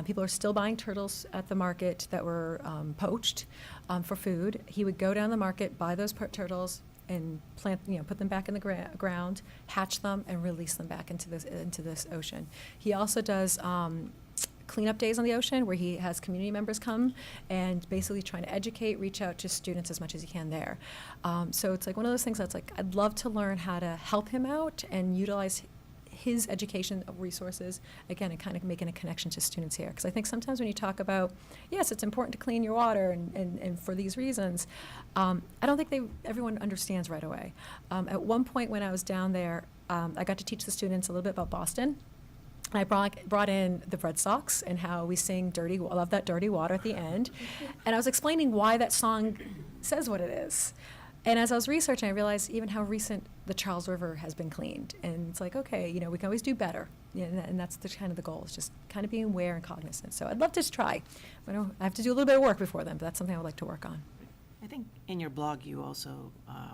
people are still buying turtles at the market that were poached for food. He would go down the market, buy those turtles, and put them back in the ground, hatch them, and release them back into this ocean. He also does cleanup days on the ocean, where he has community members come and basically trying to educate, reach out to students as much as he can there. So it's like one of those things that's like, I'd love to learn how to help him out and utilize his education resources, again, and kind of making a connection to students here. Because I think sometimes when you talk about, yes, it's important to clean your water and for these reasons, I don't think everyone understands right away. At one point when I was down there, I got to teach the students a little bit about Boston. I brought in the Red Sox and how we sing "Dirty." I love that "Dirty Water" at the end, and I was explaining why that song says what it is. And as I was researching, I realized even how recent the Charles River has been cleaned, and it's like, okay, we can always do better, and that's kind of the goal. It's just kind of being aware and cognizant. So I'd love to try. I have to do a little bit of work before then, but that's something I would like to work on. I think in your blog you also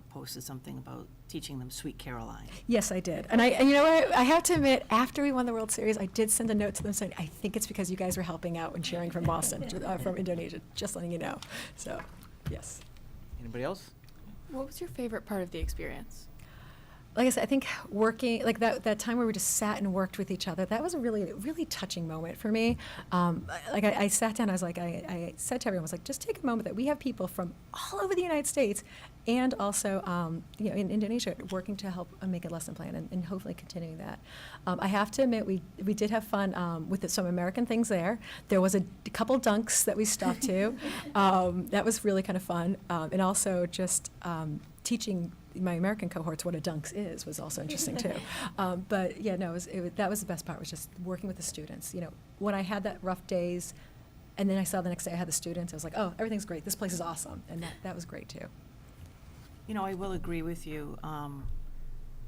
posted something about teaching them Sweet Caroline. Yes, I did. And you know what? I have to admit, after we won the World Series, I did send a note to them saying, I think it's because you guys were helping out and cheering from Boston, from Indonesia, just letting you know. So, yes. Anybody else? What was your favorite part of the experience? Like I said, I think working, like that time where we just sat and worked with each other, that was a really, really touching moment for me. I sat down, I said to everyone, I was like, just take a moment that we have people from all over the United States and also, in Indonesia working to help make a lesson plan and hopefully continuing that. I have to admit, we did have fun with some American things there. There was a couple dunks that we stopped to. That was really kind of fun. And also just teaching my American cohorts what a dunks is was also interesting too. But yeah, no, that was the best part, was just working with the students. When I had that rough days, and then I saw the next day I had the students, I was like, oh, everything's great. This place is awesome, and that was great too. I will agree with you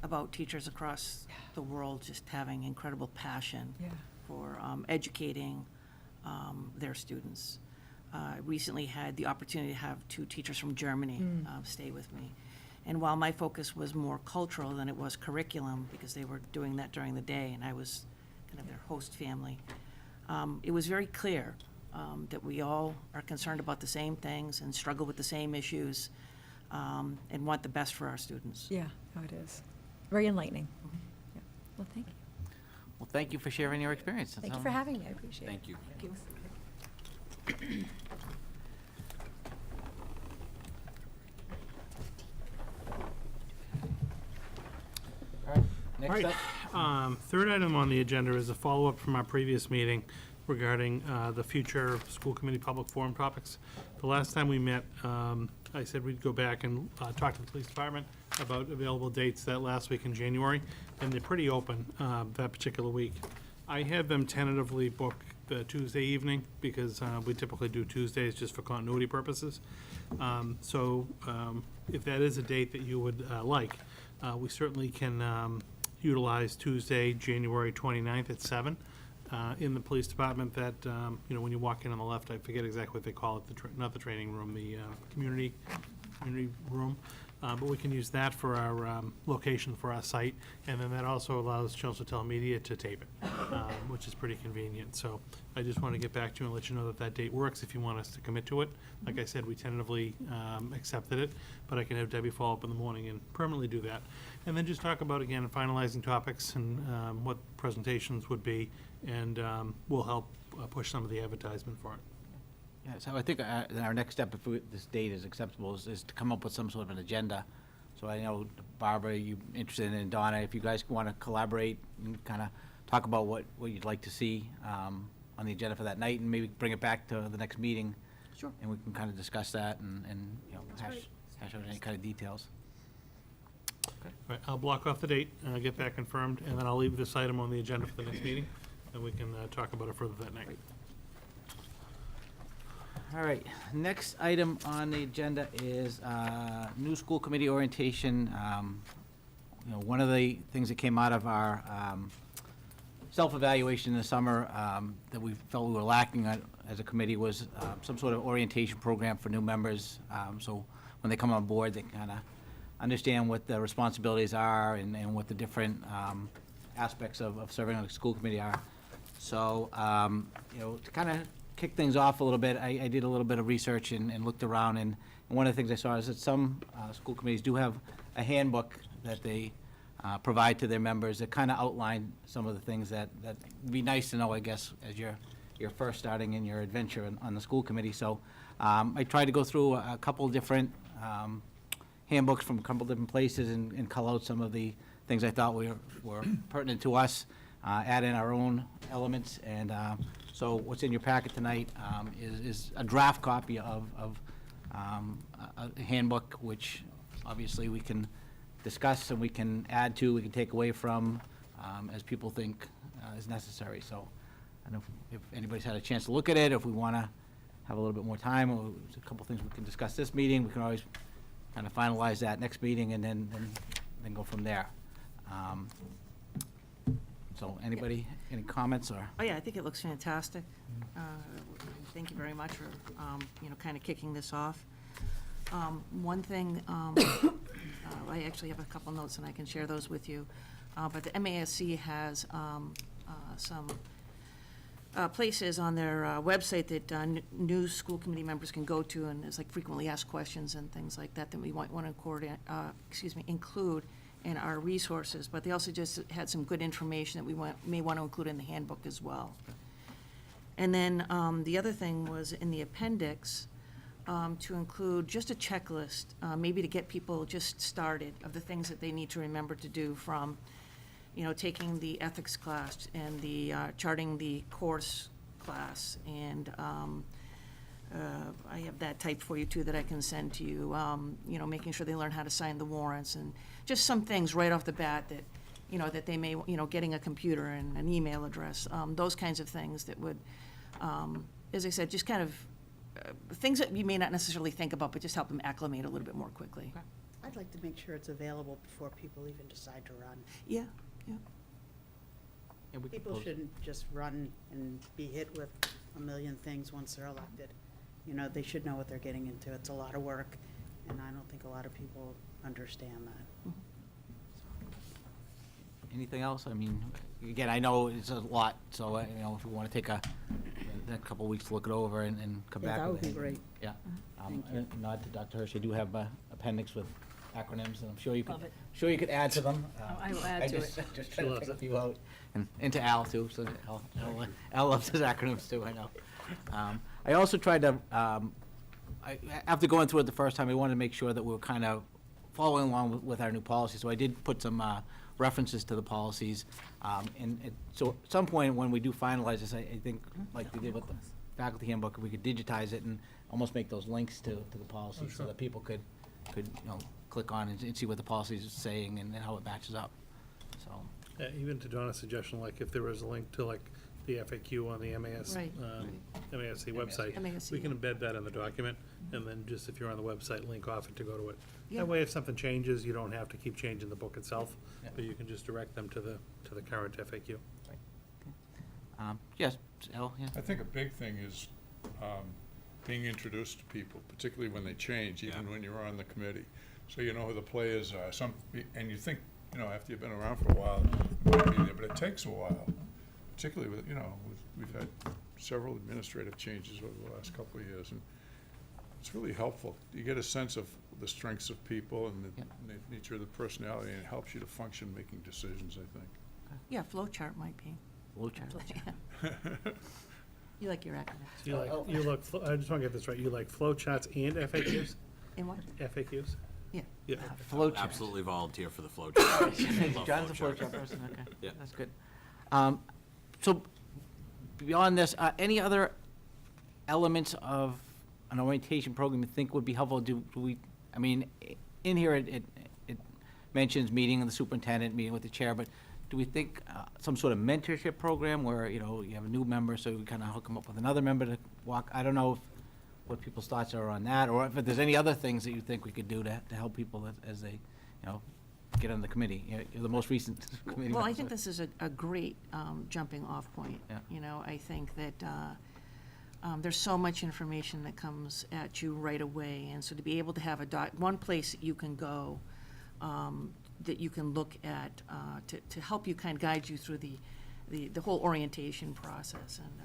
about teachers across the world just having incredible passion for educating their students. I recently had the opportunity to have 2 teachers from Germany stay with me. And while my focus was more cultural than it was curriculum, because they were doing that during the day and I was kind of their host family, it was very clear that we all are concerned about the same things and struggle with the same issues and want the best for our students. Yeah, it is. Very enlightening. Yeah. Well, thank you. Well, thank you for sharing your experience. Thank you for having me. I appreciate it. Thank you. Thank you. Next up. All right, third item on the agenda is a follow-up from our previous meeting regarding the future school committee public forum topics. The last time we met, I said we'd go back and talk to the police department about available dates that last week in January, and they're pretty open that particular week. I had them tentatively book the Tuesday evening because we typically do Tuesdays just for continuity purposes. So if that is a date that you would like, we certainly can utilize Tuesday, January 29th at 7 in the police department. That, when you walk in on the left, I forget exactly what they call it, not the training room, the community room. But we can use that for our location for our site, and then that also allows Chelmsford Telemedia to tape it, which is pretty convenient. So I just want to get back to you and let you know that that date works if you want us to commit to it. Like I said, we tentatively accepted it, but I can have Debbie follow up in the morning and permanently do that. And then just talk about, again, finalizing topics and what presentations would be, and we'll help push some of the advertisement for it. Yeah, so I think our next step, if this date is acceptable, is to come up with some sort of an agenda. So I know, Barbara, you're interested in, Donna, if you guys want to collaborate and kind of talk about what you'd like to see on the agenda for that night, and maybe bring it back to the next meeting. Sure. And we can kind of discuss that and hash out any kind of details. All right, I'll block off the date, get that confirmed, and then I'll leave this item on the agenda for the next meeting, and we can talk about it further that night. All right, next item on the agenda is new school committee orientation. One of the things that came out of our self-evaluation in the summer that we felt we were lacking as a committee was some sort of orientation program for new members. So when they come on board, they kind of understand what the responsibilities are and what the different aspects of serving on a school committee are. So, to kind of kick things off a little bit, I did a little bit of research and looked around, and one of the things I saw is that some school committees do have a handbook that they provide to their members that kind of outline some of the things that would be nice to know, I guess, as you're first starting in your adventure on the school committee. So I tried to go through a couple different handbooks from a couple different places and cull out some of the things I thought were pertinent to us, add in our own elements. And so what's in your packet tonight is a draft copy of a handbook, which obviously we can discuss and we can add to, we can take away from, as people think is necessary. So I don't know if anybody's had a chance to look at it, if we want to have a little bit more time, or there's a couple things we can discuss this meeting. We can always kind of finalize that next meeting and then go from there. So anybody, any comments or? Oh, yeah, I think it looks fantastic. Thank you very much for, kind of kicking this off. One thing, I actually have a couple notes and I can share those with you. But the MASC has some places on their website that new school committee members can go to, and there's like frequently asked questions and things like that we might want to include in our resources. But they also just had some good information that we may want to include in the handbook as well. And then the other thing was in the appendix to include just a checklist, maybe to get people just started, of the things that they need to remember to do, from taking the ethics class and the charting the course class. And I have that typed for you too that I can send to you, making sure they learn how to sign the warrants, and just some things right off the bat that, that they may, getting a computer and an email address, those kinds of things that would, as I said, just kind of things that you may not necessarily think about, but just help them acclimate a little bit more quickly. Okay. I'd like to make sure it's available before people even decide to run. Yeah, yeah. People shouldn't just run and be hit with a million things once they're elected. They should know what they're getting into. It's a lot of work, and I don't think a lot of people understand that. Anything else? I mean, again, I know it's a lot, so, if we want to take a couple weeks to look it over and come Yeah, back. that with would be it. great. Yeah. Thank you. Nod to Dr. Hirsch, I do have an appendix with acronyms, and I'm sure you could, Love it. sure you could add to them. I will add to it. Just try to pick a few out, and to Al too, so Al loves his acronyms too, I know. I also tried to, after going through it the first time, I wanted to make sure that we were kind of following along with our new policy, so I did put some references to the policies. So at some point, when we do finalize this, I think, like we did with the faculty handbook, we could digitize it and almost make those links to the policies, so that people could click on and see what the policy is saying and how it matches up. So Even to Donna's suggestion, like if there was a link to like the FAQ on the MASC website, MASC, we can embed that in the document, and then just if you're on the website, link off it to go to it. Yeah. That way, if something changes, you don't have to keep changing the book itself, Yeah. but you can just direct them to the current FAQ. yes, Al, yeah. I think a big thing is being introduced to people, particularly when they change, even when you're on the committee. So you know who the players are. And you think, after you've been around for a while, you might be there, but it takes a while. Particularly with, we've had several administrative changes over the last couple of years, and it's really helpful. You get a sense of the strengths of people and the nature of the personality, and it helps you to function making decisions, I think. Yeah, flow chart might be. Flow chart. You like your acronyms. I just want to get this right, you like flow charts and FAQs? In what? FAQs? Yeah. Yeah. Flow chart. Absolutely volunteer for the flow chart. Love John's a flow flow chart person, okay. Yeah. That's good. So beyond this, any other elements of an orientation program you think would be helpful? Do we, I mean, in here it mentions meeting with the superintendent, meeting with the chair, but do we think some sort of mentorship program where, you have a new member, so we kind of hook them up with another member to walk? I don't know what people's thoughts are on that, or if there's any other things that you think we could do to help people as they, get on the committee. You're the most recent committee Well, I member, think so- this is a great jumping off point. Yeah. I think that there's so much information that comes at you right away, and so to be able to have one place that you can go, that you can look at to help you kind of guide you through the whole orientation process. And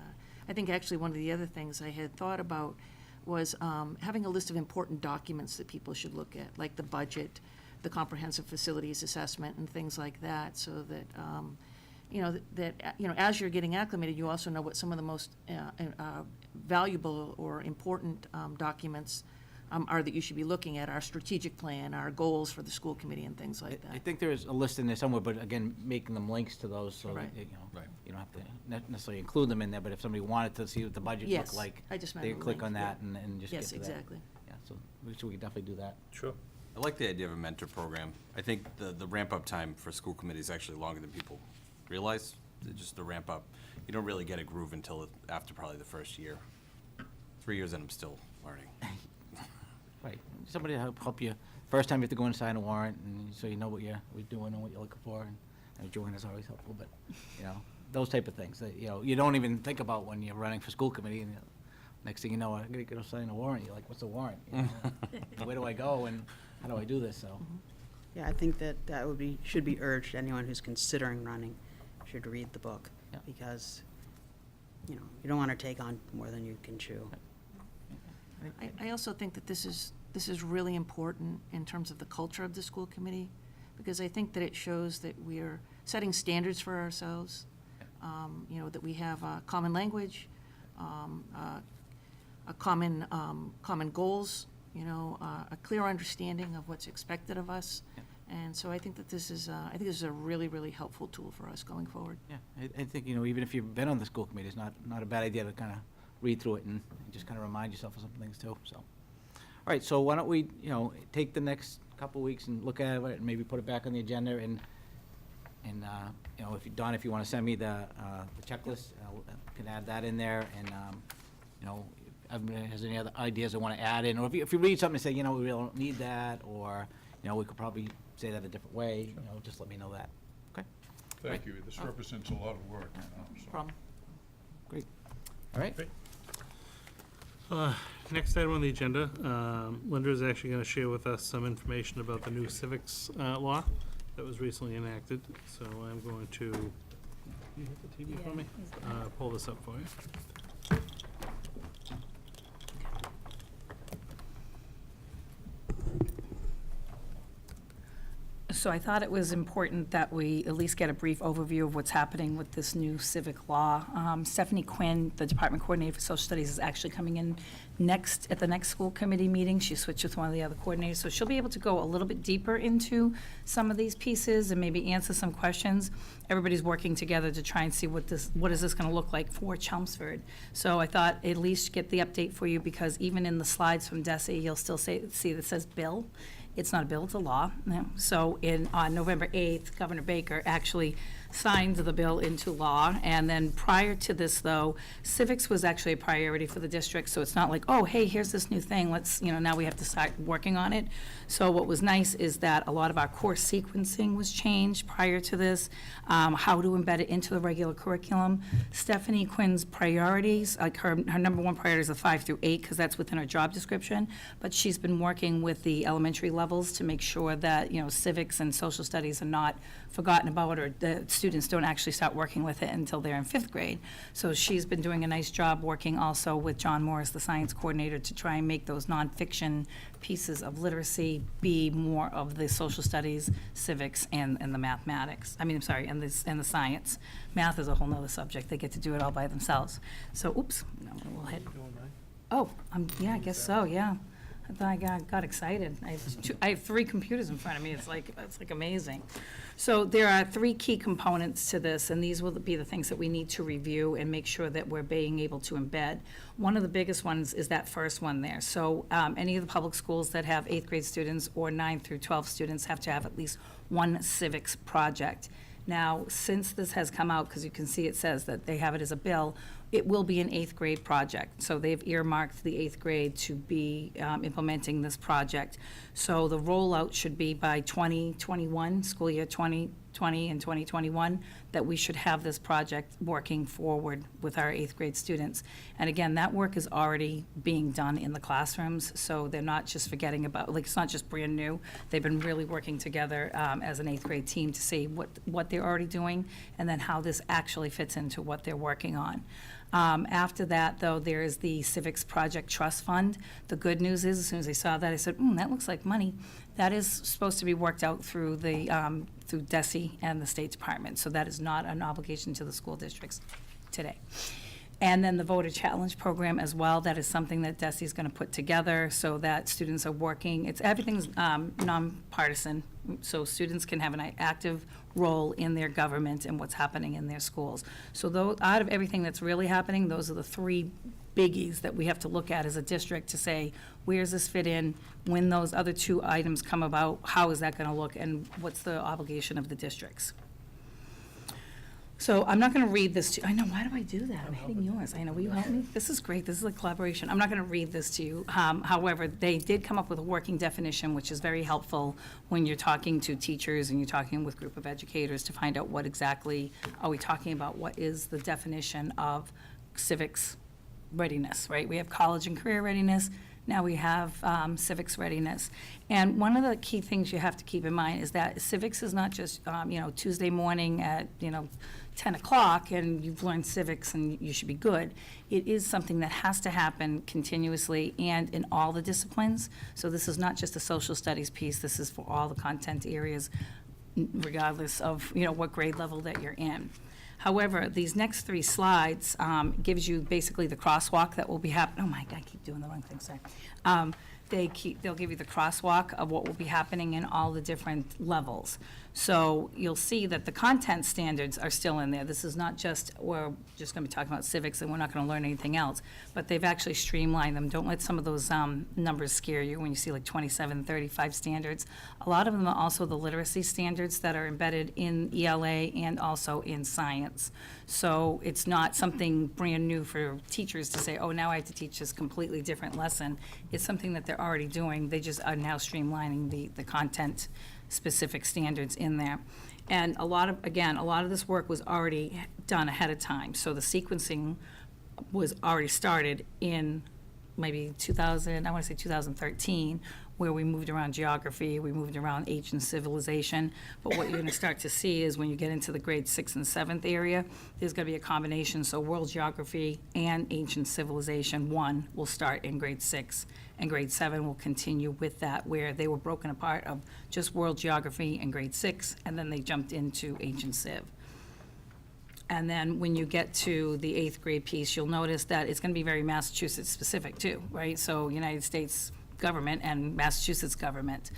I think actually one of the other things I had thought about was having a list of important documents that people should look at, like the budget, the comprehensive facilities assessment, and things like that, so that as you're getting acclimated, you also know what some of the most valuable or important documents are that you should be looking at, our strategic plan, our goals for the school committee, and things like that. I think there is a list in there somewhere, but again, making them links to those, so that, Right. you don't have to necessarily include them in there, but if somebody wanted to see what the budget Yes, looked like, I just meant they a could click link, on that yeah. and just get Yes, to that. exactly. Yeah, so we could definitely do that. Sure. I like the idea of a mentor program. I think the ramp-up time for school committee is actually longer than people realize. Just the ramp-up, you don't really get a groove until after probably the first year. 3 years and I'm still learning. Right, somebody to help you, first time you have to go and sign a warrant, and so you know what you're doing and what you're looking for, and Joanne is always helpful, but, those type of things that, you don't even think about when you're running for school committee, and next thing you know, I'm gonna go sign a warrant, you're like, what's a warrant? Where do I go, and how do I do this, so. Yeah, I think that should be urged. Anyone who's considering running should read the book, Yeah. because, you don't want to take on more than you can chew. I also think that this is really important in terms of the culture of the school committee, because I think that it shows that we're setting standards for ourselves, that we have a common language, a common goals, a clear understanding of what's expected of us. And so I think that this is a really, really helpful tool for us going forward. Yeah, I think, even if you've been on the school committee, it's not a bad idea to kind of read through it and just kind of remind yourself of some things too, so. All right, so why don't we, take the next couple weeks and look at it and maybe put it back on the agenda and if you want to send me the checklist, can add that in there and, has any other ideas I want to add in, or if you read something and say, we really don't need that, or, we could probably say that a different way, just let me know that, okay? Thank you. This represents a lot of work, so. Problem. Great. All right. Great. Next item on the agenda, Linda is actually going to share with us some information about the new civics law that was recently enacted. So I'm going to, you hit the TV for me? Pull this up for you. So I thought it was important that we at least get a brief overview of what's happening with this new civic law. Stephanie Quinn, the Department Coordinator for Social Studies, is actually coming in at the next school committee meeting. She switched with one of the other coordinators, so she'll be able to go a little bit deeper into some of these pieces and maybe answer some questions. Everybody's working together to try and see what is this going to look like for Chelmsford. So I thought at least get the update for you, because even in the slides from DESE, you'll still see that says bill. It's not a bill, it's a law. So on November 8th, Governor Baker actually signed the bill into law. And then prior to this, though, civics was actually a priority for the district. So it's not like, oh, hey, here's this new thing. Let's, now we have to start working on it. So what was nice is that a lot of our course sequencing was changed prior to this, how to embed it into the regular curriculum. Stephanie Quinn's priorities, like her number one priority is the 5 through 8, because that's within her job description. But she's been working with the elementary levels to make sure that, civics and social studies are not forgotten about, or the students don't actually start working with it until they're in 5th grade. So she's been doing a nice job working also with John Morris, the science coordinator, to try and make those nonfiction pieces of literacy be more of the social studies, civics, and the mathematics. And the science. Math is a whole nother subject. They get to do it all by themselves. So, oops, no, we'll hit. Oh, yeah, I guess so, yeah. I thought I got excited. I have 3 computers in front of me. It's like amazing. So there are 3 key components to this, and these will be the things that we need to review and make sure that we're being able to embed. One of the biggest ones is that first one there. So any of the public schools that have 8th grade students or 9 through 12 students have to have at least one civics project. Now, since this has come out, because you can see it says that they have it as a bill, it will be an 8th grade project. So they've earmarked the 8th grade to be implementing this project. So the rollout should be by 2021, school year 2020 and 2021, that we should have this project working forward with our 8th grade students. And again, that work is already being done in the classrooms, so they're not just forgetting about, like, it's not just brand new. They've been really working together as an 8th grade team to see what they're already doing and then how this actually fits into what they're working on. After that, though, there is the Civics Project Trust Fund. The good news is, as soon as I saw that, I said, that looks like money. That is supposed to be worked out through the, through DESE and the State Department, so that is not an obligation to the school districts today. And then the Voter Challenge Program as well, that is something that DESE is going to put together so that students are working, everything's nonpartisan, so students can have an active role in their government and what's happening in their schools. So out of everything that's really happening, those are the 3 biggies that we have to look at as a district to say, where does this fit in? When those other 2 items come about, how is that going to look, and what's the obligation of the districts? So I'm not going to read this to you. I know, why do I do that? I'm hitting yours. I know, will you help me? This is great. This is a collaboration. I'm not going to read this to you. However, they did come up with a working definition, which is very helpful when you're talking to teachers and you're talking with a group of educators to find out what exactly are we talking about. What is the definition of civics readiness, right? We have college and career readiness. Now we have civics readiness. And one of the key things you have to keep in mind is that civics is not just, Tuesday morning at, 10 o'clock and you've learned civics and you should be good. It is something that has to happen continuously and in all the disciplines. So this is not just a social studies piece. This is for all the content areas, regardless of, what grade level that you're in. However, these next 3 slides gives you basically the crosswalk that will be happening. Oh my God, I keep doing the wrong thing, sorry. They'll give you the crosswalk of what will be happening in all the different levels. So you'll see that the content standards are still in there. This is not just, we're just going to be talking about civics and we're not going to learn anything else, but they've actually streamlined them. Don't let some of those numbers scare you when you see like 27, 35 standards. A lot of them are also the literacy standards that are embedded in ELA and also in science. So it's not something brand new for teachers to say, oh, now I have to teach this completely different lesson. It's something that they're already doing. They just are now streamlining the content specific standards in there. And a lot of this work was already done ahead of time. So the sequencing was already started in maybe 2013, where we moved around geography, we moved around ancient civilization. But what you're going to start to see is when you get into the grade 6th and 7th area, there's going to be a combination. So world geography and ancient civilization 1 will start in grade 6, and grade 7 will continue with that, where they were broken apart of just world geography in grade 6, and then they jumped into ancient civ. And then when you get to the 8th grade piece, you'll notice that it's going to be very Massachusetts specific too, right? So United States government and Massachusetts government.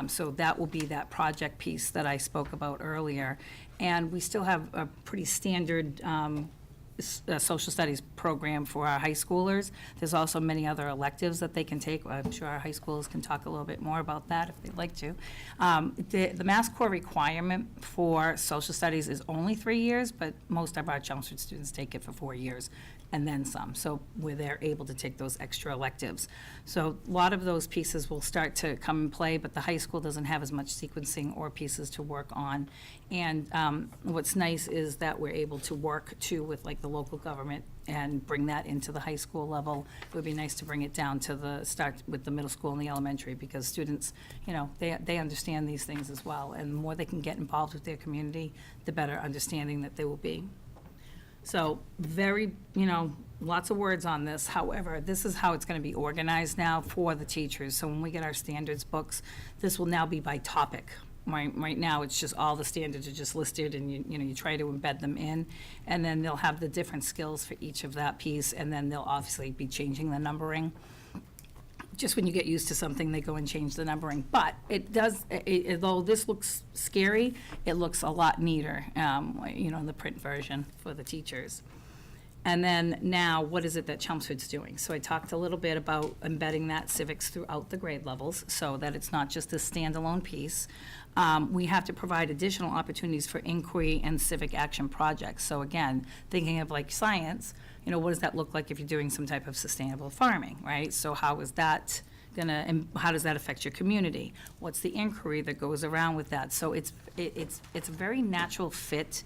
So that will be that project piece that I spoke about earlier. And we still have a pretty standard social studies program for our high schoolers. There's also many other electives that they can take. I'm sure our high schoolers can talk a little bit more about that if they'd like to. The Mass Core requirement for social studies is only 3 years, but most of our Chelmsford students take it for 4 years and then some, so where they're able to take those extra electives. So a lot of those pieces will start to come in play, but the high school doesn't have as much sequencing or pieces to work on. And what's nice is that we're able to work too with like the local government and bring that into the high school level. It would be nice to bring it down to the start with the middle school and the elementary, because students, they understand these things as well. And the more they can get involved with their community, the better understanding that they will be. So very, lots of words on this. However, this is how it's going to be organized now for the teachers. So when we get our standards books, this will now be by topic. Right now, it's just all the standards are just listed, and you try to embed them in, and then they'll have the different skills for each of that piece, and then they'll obviously be changing the numbering. Just when you get used to something, they go and change the numbering. But it does, although this looks scary, it looks a lot neater, in the print version for the teachers. And then now, what is it that Chelmsford's doing? So I talked a little bit about embedding that civics throughout the grade levels so that it's not just a standalone piece. we have to provide additional opportunities for inquiry and civic action projects. So again, thinking of like science, you know, what does that look like if you're doing some type of sustainable farming, right? So how is that gonna, and how does that affect your community? What's the inquiry that goes around with that? So it's a very natural fit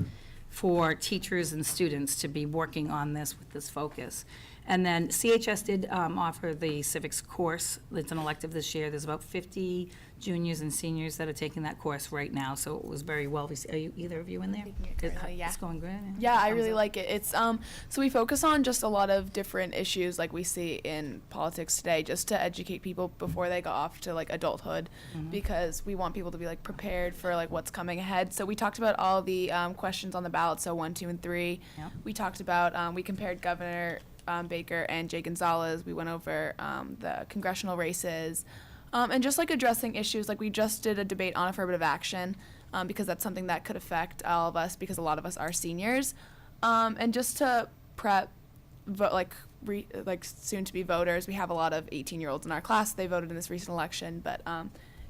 for teachers and students to be working on this with this focus. And then CHS did offer the civics course. It's an elective this year. There's about 50 juniors and seniors that are taking that course right now, so it was very well received. Are you, either of you in there? Taking it currently, yeah. It's going good? Yeah, I Thumbs really up. like it. It's so we focus on just a lot of different issues like we see in politics today, just to educate people before they go off to like adulthood, because we want people to be like prepared for like what's coming ahead. So we talked about all the questions on the ballot, so 1, 2, and 3. Yep. We talked about we compared Governor Baker and Jay Gonzalez. We went over the congressional races. And just like addressing issues, like we just did a debate on affirmative action, because that's something that could affect all of us, because a lot of us are seniors. And just to prep, like soon-to-be voters, we have a lot of 18-year-olds in our class. They voted in this recent election, but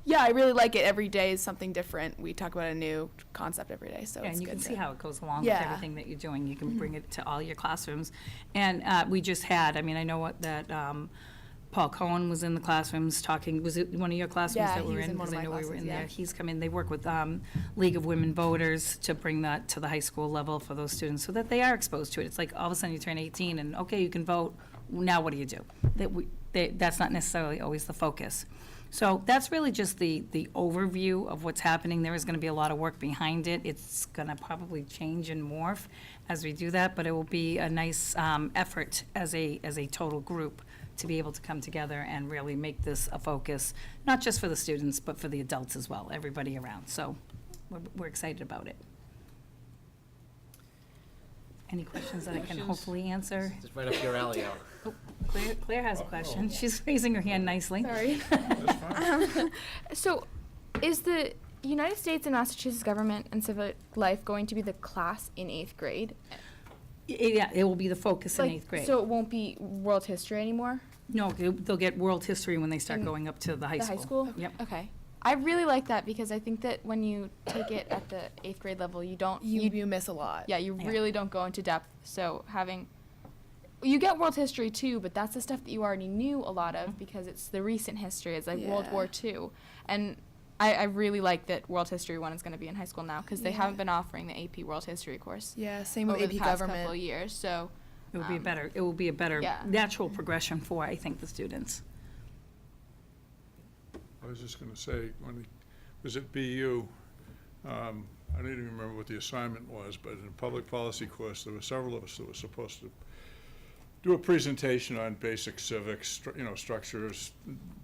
yeah, I really like it. Every day is something different. We talk about a new concept every day, so Yeah, it's and you good can to- see how it goes along Yeah. with everything that you're doing. You can bring it to all your classrooms. And we just had, I mean, I know what that Paul Cohen was in the classrooms talking, was it one of your classrooms Yeah, that he were was in? in one of Because I my know we were classes, in there. yeah. He's come in, they work with League of Women Voters to bring that to the high school level for those students so that they are exposed to it. It's like all of a sudden you turn 18 and, okay, you can vote, now what do you do? That's not necessarily always the focus. So that's really just the overview of what's happening. There is going to be a lot of work behind it. It's going to probably change and morph as we do that, but it will be a nice effort as a total group to be able to come together and really make this a focus, not just for the students, but for the adults as well, everybody around. So we're excited about it. Any questions that I can Questions? hopefully answer? Just right up your alley, Al. Oh, Claire has a question. She's raising her hand nicely. Sorry. So, is the United States and Massachusetts government and civic life going to be the class in 8th grade? Yeah, it will be the focus in Like, 8th grade. So it won't be world history anymore? No, they'll get world history when they start In going up to the high school. The high school? Yep. Okay. I really like that because I think that when you take it at the 8th grade level, you don't. You miss a lot. Yeah, you Yeah. really don't go into depth. So you get world history too, but that's the stuff that you already knew a lot of because it's the recent history. It's like World Yeah. War II. And I really like that World History 1 is going to be in high school now because they Yeah. haven't been offering the AP World History course Yeah, same with over AP the past government. couple of years. So It will be a better yeah. natural progression for, I think, the students. I was just gonna say, when he was at BU, I don't even remember what the assignment was, but in a public policy course, there were several of us that were supposed to do a presentation on basic civics, structures,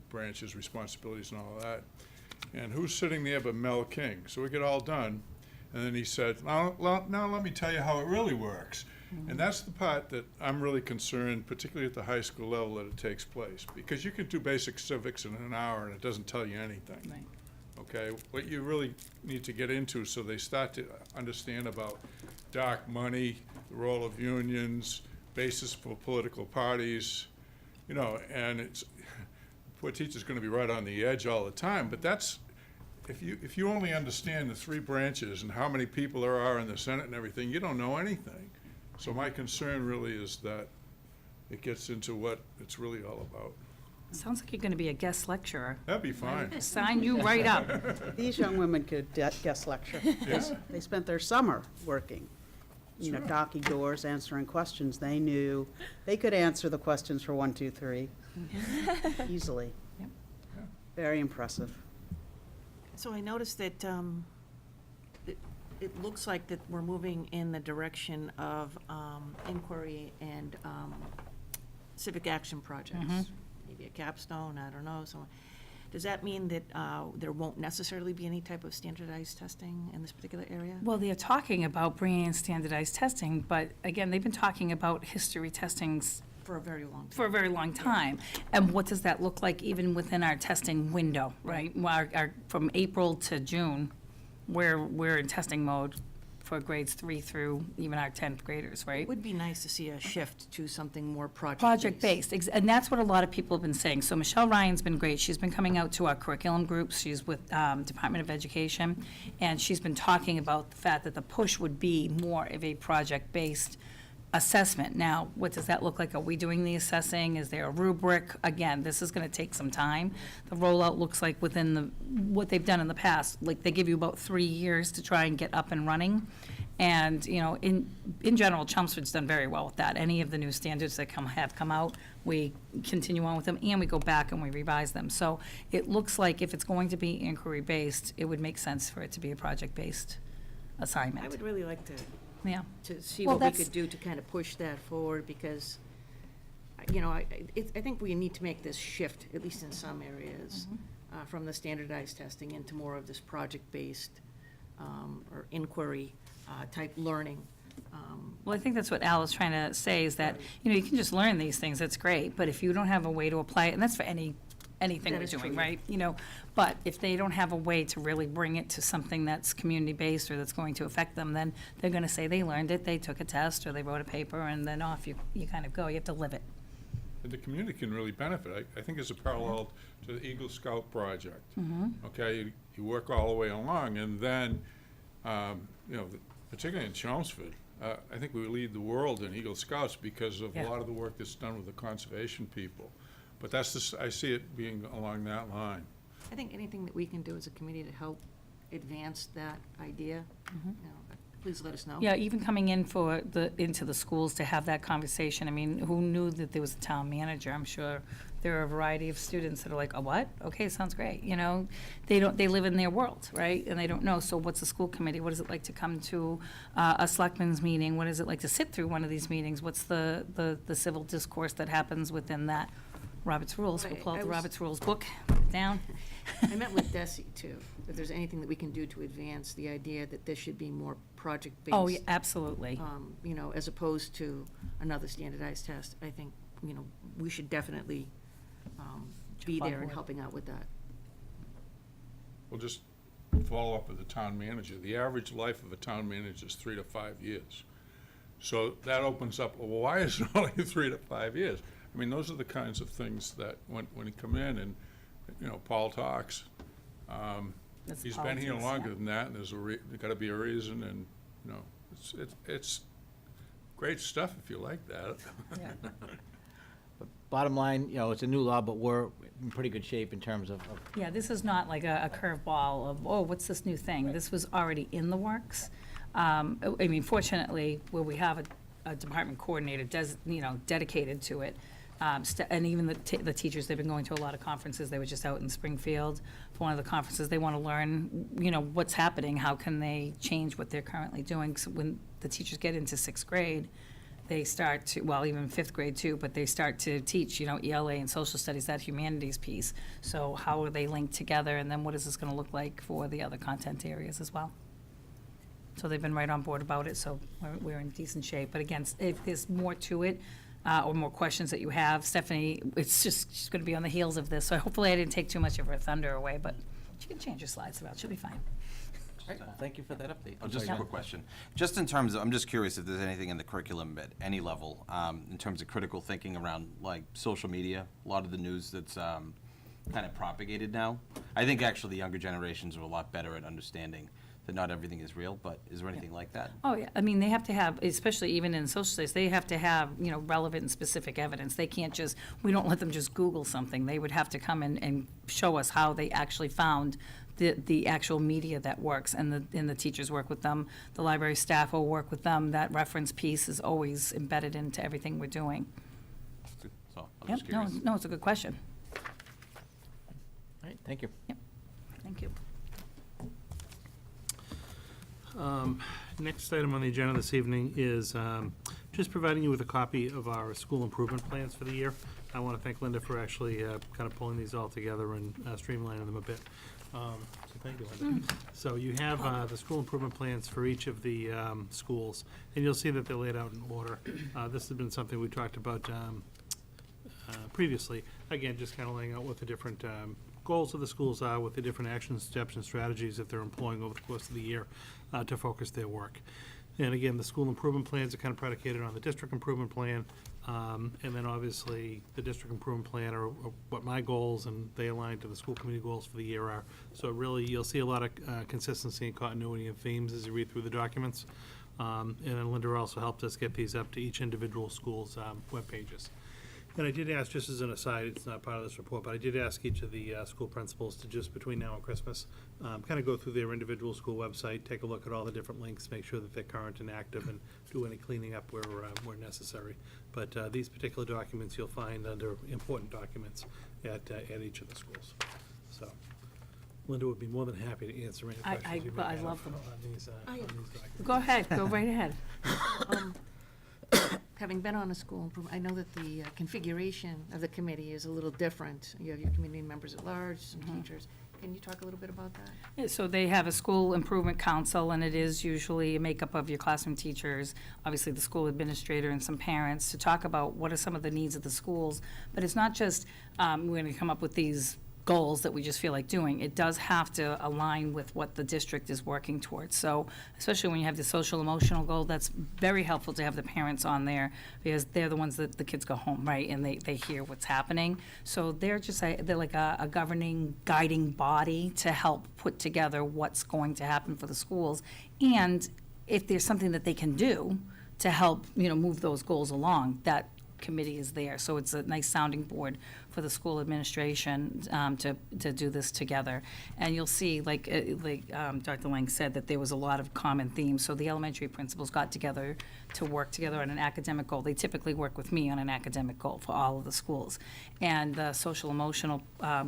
branches, responsibilities, and all of that. And who's sitting there but Mel King? So we get all done, and then he said, now let me tell you how it really works. And that's the part that I'm really concerned, particularly at the high school level, that it takes place. Because you can do basic civics in an hour and it doesn't tell you anything. Right. Okay, what you really need to get into so they start to understand about dark money, the role of unions, basis for political parties, and it's, poor teacher's gonna be right on the edge all the time, but that's, if you only understand the 3 branches and how many people there are in the Senate and everything, you don't know anything. So my concern really is that it gets into what it's really all about. Sounds like you're going to be a guest lecturer. That'd be fine. Sign you right up. These young women could guest lecture. Yes. They spent their summer working, knocking doors, answering questions. They knew they could answer the questions for 1, 2, 3 easily. Yep. Very impressive. So I noticed that it looks like that we're moving in the direction of inquiry and civic action projects. Maybe a capstone, I don't know. So does that mean that there won't necessarily be any type of standardized testing in this particular area? Well, they're talking about bringing in standardized testing, but again, they've been talking about history testings For a very long time. for a very long time. And what does that look like even within our testing window, right? From April to June, we're in testing mode for grades 3 through even our 10th graders, right? It would be nice to see a shift to something more project-based. Project-based, and that's what a lot of people have been saying. So Michelle Ryan's been great. She's been coming out to our curriculum groups. She's with Department of Education, and she's been talking about the fact that the push would be more of a project-based assessment. Now, what does that look like? Are we doing the assessing? Is there a rubric? Again, this is going to take some time. The rollout looks like within what they've done in the past, like they give you about 3 years to try and get up and running. And, you know, in general, Chelmsford's done very well with that. Any of the new standards that have come out, we continue on with them, and we go back and we revise them. So it looks like if it's going to be inquiry-based, it would make sense for it to be a project-based assignment. I would really like to see Well, what we that's- could do to kind of push that forward, because, you know, I think we need to make this shift, at least in some areas, from the standardized testing into more of this project-based or inquiry type learning. Well, I think that's what Al is trying to say, is that, you know, you can just learn these things, that's great, but if you don't have a way to apply it, and that's for anything That we're is doing, true. right? You know, but if they don't have a way to really bring it to something that's community-based or that's going to affect them, then they're gonna say they learned it, they took a test, or they wrote a paper, and then off you kind of go. You have to live it. And the community can really benefit. I think it's a parallel to the Eagle Scout project. Okay, you work all the way along, and then, you know, particularly in Chelmsford, I think we lead the world in Eagle Scouts because of a lot of the work that's done with the conservation people. But that's just, I see it being along that line. I think anything that we can do as a committee to help advance that idea, you know, please let us know. Yeah, even coming in into the schools to have that conversation. I mean, who knew that there was a town manager? I'm sure there are a variety of students that are like, a what? Okay, sounds great, you know? They live in their world, right? And they don't know, so what's a school committee? What is it like to come to a selectmen's meeting? What is it like to sit through one of these meetings? What's the civil discourse that happens within that? Robert's Rules, we'll pull out the Robert's Rules book, down. I met with Desi, too, if there's anything that we can do to advance the idea that this should be more project-based. Oh, yeah, absolutely. You know, as opposed to another standardized test. I think, you know, we should definitely be on there and board. helping out with that. We'll just follow up with the town manager. The average life of a town manager is 3 to 5 years. So that opens up, well, why is it only 3 to 5 years? I mean, those are the kinds of things that when you come in and, you know, Paul talks, That's he's been here politics, longer yeah. than that, and there's gotta be a reason, and, you know, it's great stuff if you like that. But bottom line, you know, it's a new law, but we're in pretty good shape in terms of Yeah, this is not like a curveball of, oh, what's this new thing? This was already in the works. I mean, fortunately, where we have a department coordinator dedicated to it, and even the teachers, they've been going to a lot of conferences. They were just out in Springfield for one of the conferences. They want to learn, you know, what's happening, how can they change what they're currently doing. So when the teachers get into 6th grade, they start to, well, even 5th grade too, but they start to teach, you know, ELA and social studies, that humanities piece. So how are they linked together, and then what is this going to look like for the other content areas as well? So they've been right on board about it, so we're in decent shape. But again, if there's more to it, or more questions that you have, Stephanie, she's going to be on the heels of this, so hopefully I didn't take too much of her thunder away, but she can change her slides about, she'll be fine. All right, well, thank you for that update. Oh, just a quick question. Just in terms of, I'm just curious if there's anything in the curriculum at any level, in terms of critical thinking around, like, social media, a lot of the news that's kind of propagated now. I think actually the younger generations are a lot better at understanding that not everything is real, but is there anything like that? Oh, yeah, I mean, they have to have, especially even in social studies, they have to have, you know, relevant and specific evidence. They can't just, we don't let them just Google something. They would have to come in and show us how they actually found the actual media that works, and the teachers work with them, the library staff will work with them. That reference piece is always embedded into everything we're doing. So, I'm Yep, just curious. no, it's a good question. All right, thank you. Thank you. Next item on the agenda this evening is just providing you with a copy of our school improvement plans for the year. I want to thank Linda for actually kind of pulling these all together and streamlining them a bit. So thank you, Linda. So you have the school improvement plans for each of the schools, and you'll see that they're laid out in order. This has been something we talked about previously. Again, just kind of laying out what the different goals of the schools are, what the different action steps and strategies that they're employing over the course of the year to focus their work. And again, the school improvement plans are kind of predicated on the district improvement plan. And then obviously, the district improvement plan are what my goals, and they align to the school committee goals for the year are. So really, you'll see a lot of consistency and continuity of themes as you read through the documents. And then Linda also helped us get these up to each individual school's web pages. And I did ask, just as an aside, it's not part of this report, but I did ask each of the school principals to just, between now and Christmas, kind of go through their individual school website, take a look at all the different links, make sure that they're current and active, and do any cleaning up where necessary. But these particular documents you'll find under important documents at each of the schools. So Linda would be more than happy to answer any questions you may have love them. on these documents. Go ahead, go right ahead. Having been on a school improvement, I know that the configuration of the committee is a little different. You have your community members at large, some teachers. Can you talk a little bit about that? Yeah, so they have a school improvement council, and it is usually a makeup of your classroom teachers, obviously the school administrator and some parents, to talk about what are some of the needs of the schools. But it's not just, we're gonna come up with these goals that we just feel like doing. It does have to align with what the district is working towards. So especially when you have the social emotional goal, that's very helpful to have the parents on there, because they're the ones that the kids go home, right? And they hear what's happening. So they're just they're like a governing, guiding body to help put together what's going to happen for the schools. And if there's something that they can do to help, move those goals along, that committee is there. So it's a nice sounding board for the school administration to do this together. And you'll see, like Dr. Lang said, that there was a lot of common themes. So the elementary principals got together to work together on an academic goal. They typically work with me on an academic goal for all of the schools. And the social emotional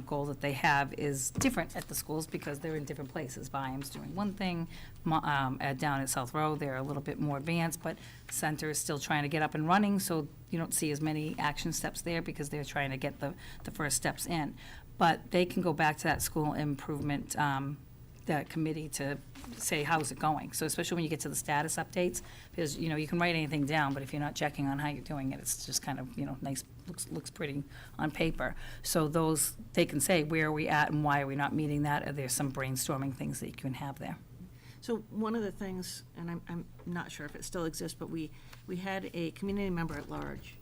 goal that they have is different at the schools because they're in different places. Byham's doing one thing, down at South Road, they're a little bit more advanced, but Center is still trying to get up and running, so you don't see as many action steps there because they're trying to get the first steps in. But they can go back to that school improvement that committee to say, how's it going? So especially when you get to the status updates, because, you can write anything down, but if you're not checking on how you're doing it, it's just kind of, nice, looks pretty on paper. So those, they can say, where are we at and why are we not meeting that? Are there some brainstorming things that you can have there? So one of the things, and I'm not sure if it still exists, but we had a community member at large.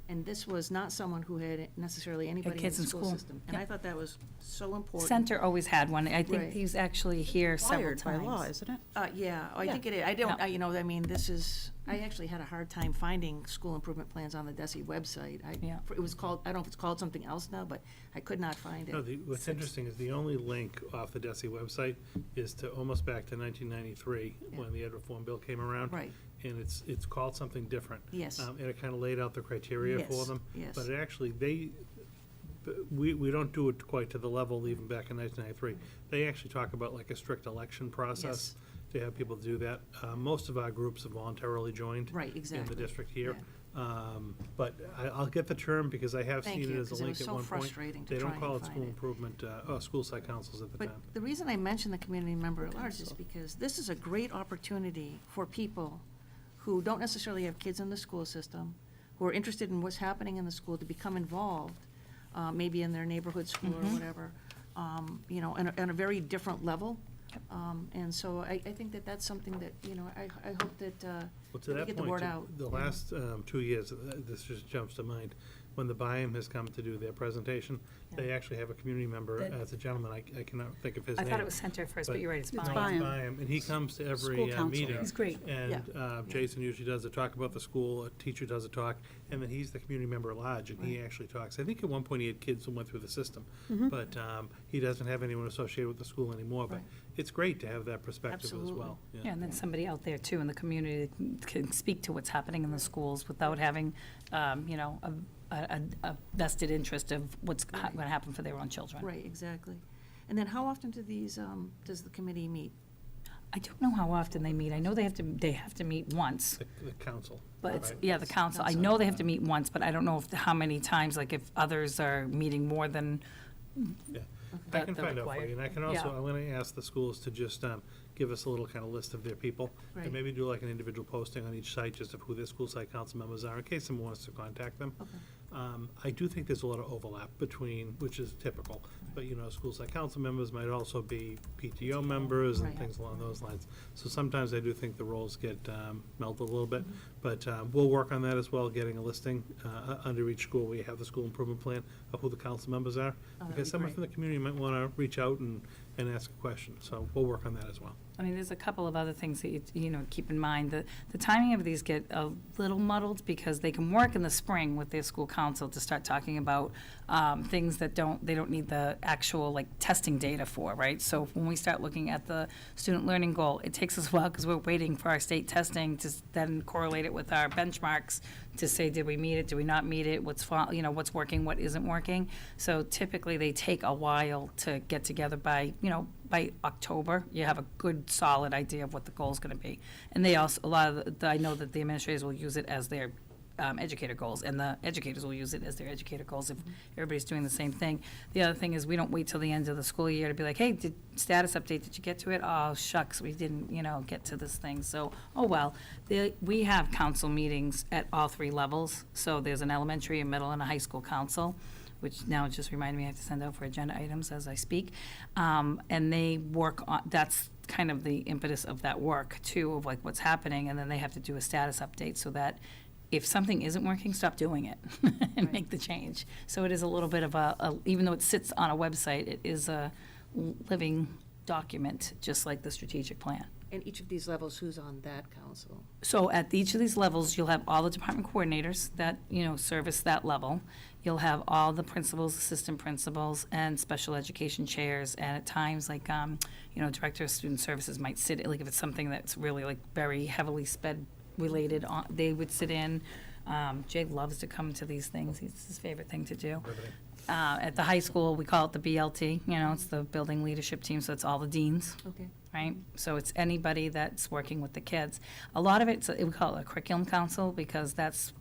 And this was not someone who had necessarily anybody in kids the in school school. system. And I thought that was so important. Center always had one. I think Right. he's actually here several Required by times. law, isn't it? Yeah, I Yeah. think it is. I don't, Yeah. this is, I actually had a hard time finding school improvement plans on the DESI website. Yeah. It was called, I don't know if it's called something else now, but I could not find No, it. what's interesting is the only link off the DESI website is to almost back to 1993, when the Ed Reform Bill came around. Right. And it's called something different. Yes. And it kind of laid out the criteria for Yes, them. yes. But it actually, we don't do it quite to the level even back in 1993. They actually talk about like a strict election process to have people do that. Most of our groups have voluntarily joined. Right, In exactly. the district here. But I'll get the term because I have Thank seen it you, as a 'cause it link was at so one point. frustrating to They try don't call and it find school it. improvement, school site councils at the But time. the reason I mentioned the community member at large is because this is a great opportunity for people who don't necessarily have kids in the school system, who are interested in what's happening in the school, to become involved, maybe in their neighborhood school or whatever, on a very different level. And so I think that that's something that, I hope that Well, to that we that get the point, word out. the last 2 years, this just jumps to mind, when the Byam has come to do their presentation, they actually have a community member, as a gentleman, I cannot think of his I name. thought it was Center first, but you're right, it's It's Byam. Byam. And he comes to every School counselor. meeting. He's great. And Jason usually does a talk about the school, a teacher does a talk, and then he's the community member at large, and he actually talks. I think at one point he had kids who went through the system, but he doesn't have anyone associated with the school anymore. But Right. it's great to have that perspective as Absolutely. well. Yeah, and then somebody out there too in the community that can speak to what's happening in the schools without having, a vested interest of what's going to happen for their own children. Right, exactly. And then how often do these, does the committee meet? I don't know how often they meet. I know they have to meet once, The council. but it's, right? yeah, the council. I Council. know they have to meet once, but I don't know how many times, like if others are meeting more than Yeah. I that can they're find out for required. you, and I can also, Yeah. I'm gonna ask the schools to just, give us a little kind of list of their people. Right. And maybe do like an individual posting on each site just of who their school site council members are, in case someone wants to contact them. Okay. I do think there's a lot of overlap between, which is typical, but, you know, school site council members might also be PTO members and Right. things along those lines. So sometimes I do think the roles get melded a little bit, but we'll work on that as well, getting a listing under each school. We have the school improvement plan of who the council members are, that'd because be someone great. from the community might want to reach out and ask a question. So we'll work on that as well. I mean, there's a couple of other things that you know, keep in mind. The timing of these get a little muddled because they can work in the spring with their school council to start talking about things that they don't need the actual, like, testing data for, right? So when we start looking at the student learning goal, it takes us a while because we're waiting for our state testing to then correlate it with our benchmarks to say, did we meet it, did we not meet it, what's working, what isn't working. So typically, they take a while to get together by October. You have a good, solid idea of what the goal's gonna be. And they also, I know that the administrators will use it as their educator goals, and the educators will use it as their educator goals if everybody's doing the same thing. The other thing is, we don't wait till the end of the school year to be like, hey, status update, did you get to it? Oh, shucks, we didn't, get to this thing, so, oh, well. We have council meetings at all 3 levels, so there's an elementary, a middle, and a high school council, which now just reminded me I have to send out for agenda items as I speak. And they work on, that's kind of the impetus of that work, too, of like what's happening, and then they have to do a status update so that if something isn't working, stop doing it and make the change. So it is a little bit of even though it sits on a website, it is a living document, just like the strategic plan. And each of these levels, who's on that council? So at each of these levels, you'll have all the department coordinators that, service that level. You'll have all the principals, assistant principals, and special education chairs, and at times, like, director of student services might sit, like, if it's something that's really, like, very heavily sped related, they would sit in. Jay loves to come to these things. It's his favorite thing to do. At the high school, we call it the BLT, it's the building leadership team, so it's all the deans. Okay. Right? So it's anybody that's working with the kids. A lot of it, we call it a curriculum council, because that's,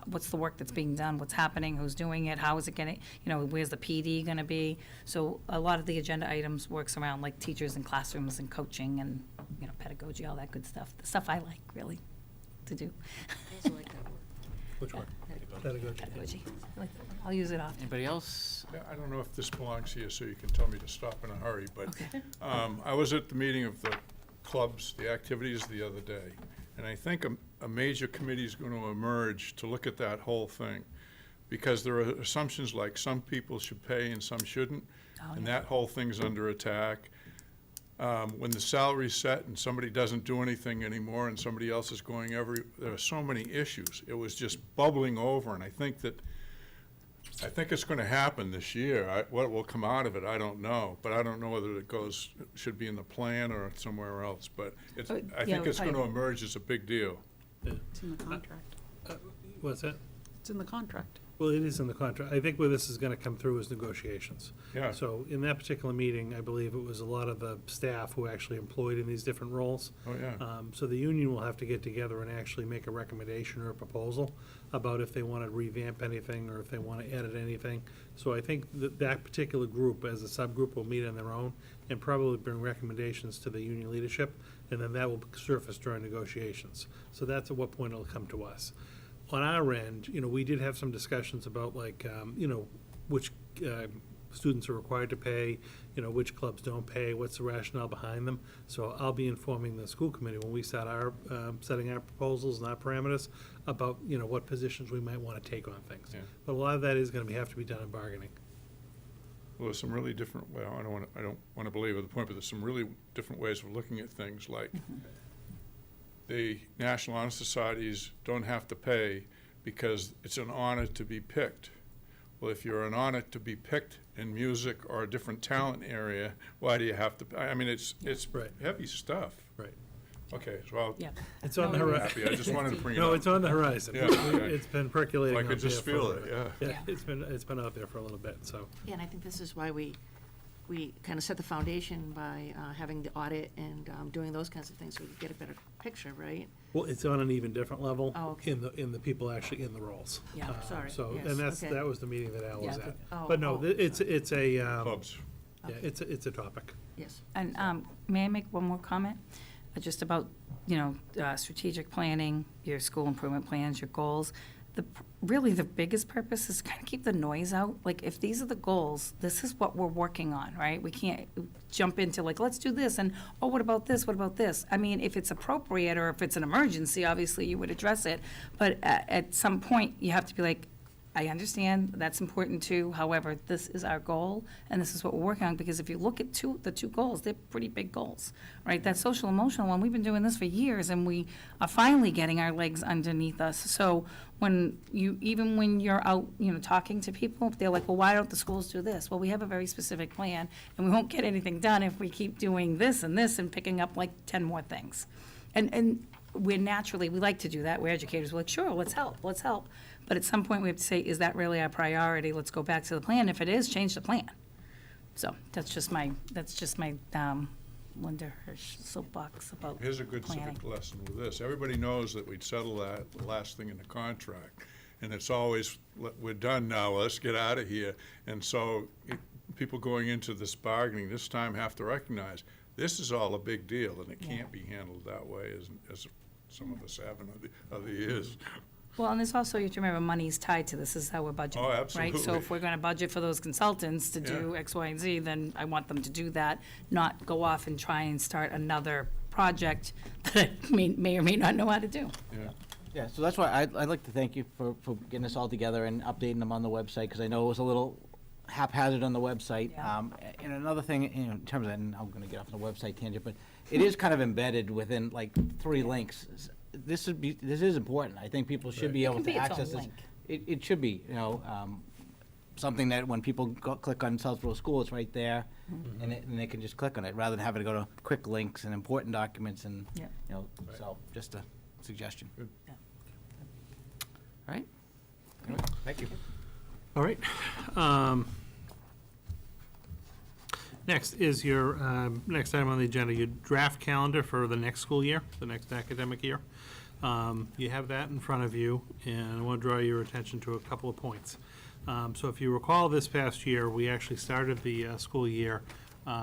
what's the work that's being done, what's happening, who's doing it, how is it getting, where's the PD gonna be? So a lot of the agenda items works around, like, teachers and classrooms and coaching and, pedagogy, all that good stuff. The stuff I like, really, to do. I also like that word. Which one? Pedagogy. I like that one. I'll use it often. Anybody else? Yeah, I don't know if this belongs here, so you can tell me to stop in a hurry, but I was at the meeting of the clubs, the activities the other day, and I think a major committee is going to emerge to look at that whole thing, because there are assumptions like some people should pay and some shouldn't, and that whole thing's under attack. When the salary's set and somebody doesn't do anything anymore and somebody else is going there are so many issues. It was just bubbling over, and I think it's going to happen this year. What will come out of it, I don't know, but I don't know whether it should be in the plan or somewhere else, but I think it's going to emerge as a big deal. It's in the contract. What's that? It's in the contract. Well, it is in the contract. I think where this is going to come through is negotiations. Yeah. So in that particular meeting, I believe it was a lot of the staff who actually employed in these different roles. Oh, yeah. So the union will have to get together and actually make a recommendation or a proposal about if they want to revamp anything or if they want to edit anything. So I think that particular group, as a subgroup, will meet on their own and probably bring recommendations to the union leadership, and then that will surface during negotiations. So that's at what point it'll come to us. On our end, we did have some discussions about, like, which students are required to pay, which clubs don't pay, what's the rationale behind them. So I'll be informing the school committee when we start our, setting our proposals and our parameters about, what positions we might want to take on things. Yeah. But a lot of that is going to have to be done in bargaining. Well, there's some really different, I don't want to belabor the point, but there's some really different ways of looking at things, like the National Honor Societies don't have to pay because it's an honor to be picked. Well, if you're an honor to be picked in music or a different talent area, why do you have to pay? I mean, it's Right. heavy stuff. Right. Okay, so It's on the horizon. I just wanted to bring it up. No, it's on the horizon. Yeah, okay. It's been percolating I out could just there feel for- it, yeah. It's been out there for a little bit, so. Yeah, and I think this is why we kind of set the foundation by having the audit and doing those kinds of things, so we get a better picture, right? Well, it's on an even different level Oh, okay. in the people actually in the roles. Yeah, sorry, So, yes, and okay. that was the meeting that Al was Yeah, at. Oh, But no, oh, it's a, Clubs. Yeah, it's a topic. Yes. And may I make one more comment? Just about, strategic planning, your school improvement plans, your goals. Really, the biggest purpose is to kind of keep the noise out. Like, if these are the goals, this is what we're working on, right? We can't jump into like, let's do this, and, oh, what about this, what about this? I mean, if it's appropriate or if it's an emergency, obviously you would address it. But at some point, you have to be like, I understand, that's important too. However, this is our goal, and this is what we're working on, because if you look at the two goals, they're pretty big goals, right? That social emotional one, we've been doing this for years, and we are finally getting our legs underneath us. So even when you're out, talking to people, they're like, well, why don't the schools do this? Well, we have a very specific plan, and we won't get anything done if we keep doing this and picking up like 10 more things. And we like to do that. We're educators. We're like, sure, let's help. But at some point, we have to say, is that really our priority? Let's go back to the plan. If it is, change the plan. So that's just my Linda Hirsch soapbox about Here's a good planning. civic lesson with this. Everybody knows that we'd settle that the last thing in the contract. And it's always, we're done now, let's get out of here. And so people going into this bargaining this time have to recognize this is all a big deal, and it can't be handled that way as some of us have in other years. Well, and there's also, you have to remember, money's tied to this. This is how we're budgeting. Oh, Right? absolutely. So if we're going to budget for those consultants to do X, Y, and Z, then I want them to do that, not go off and try and start another project that I may or may not know how to do. Yeah. Yeah, so that's why I'd like to thank you for getting us all together and updating them on the website, because I know it was a little haphazard on the website. Yeah. And another thing, in terms of, and I'm going to get off the website tangent, but it is kind of embedded within like 3 links. This is important. I think people should be It able can to be its access own this. link. It should be, something that when people click on Southborough School, it's right there, and they can just click on it, rather than having to go to quick links and important documents and, Yeah. so just a suggestion. Good. Yeah. All right? Anyway, thank you. All right. Next is your, next item on the agenda, your draft calendar for the next school year, the next academic year. You have that in front of you, and I want to draw your attention to a couple of points. So if you recall, this past year, we actually started the school year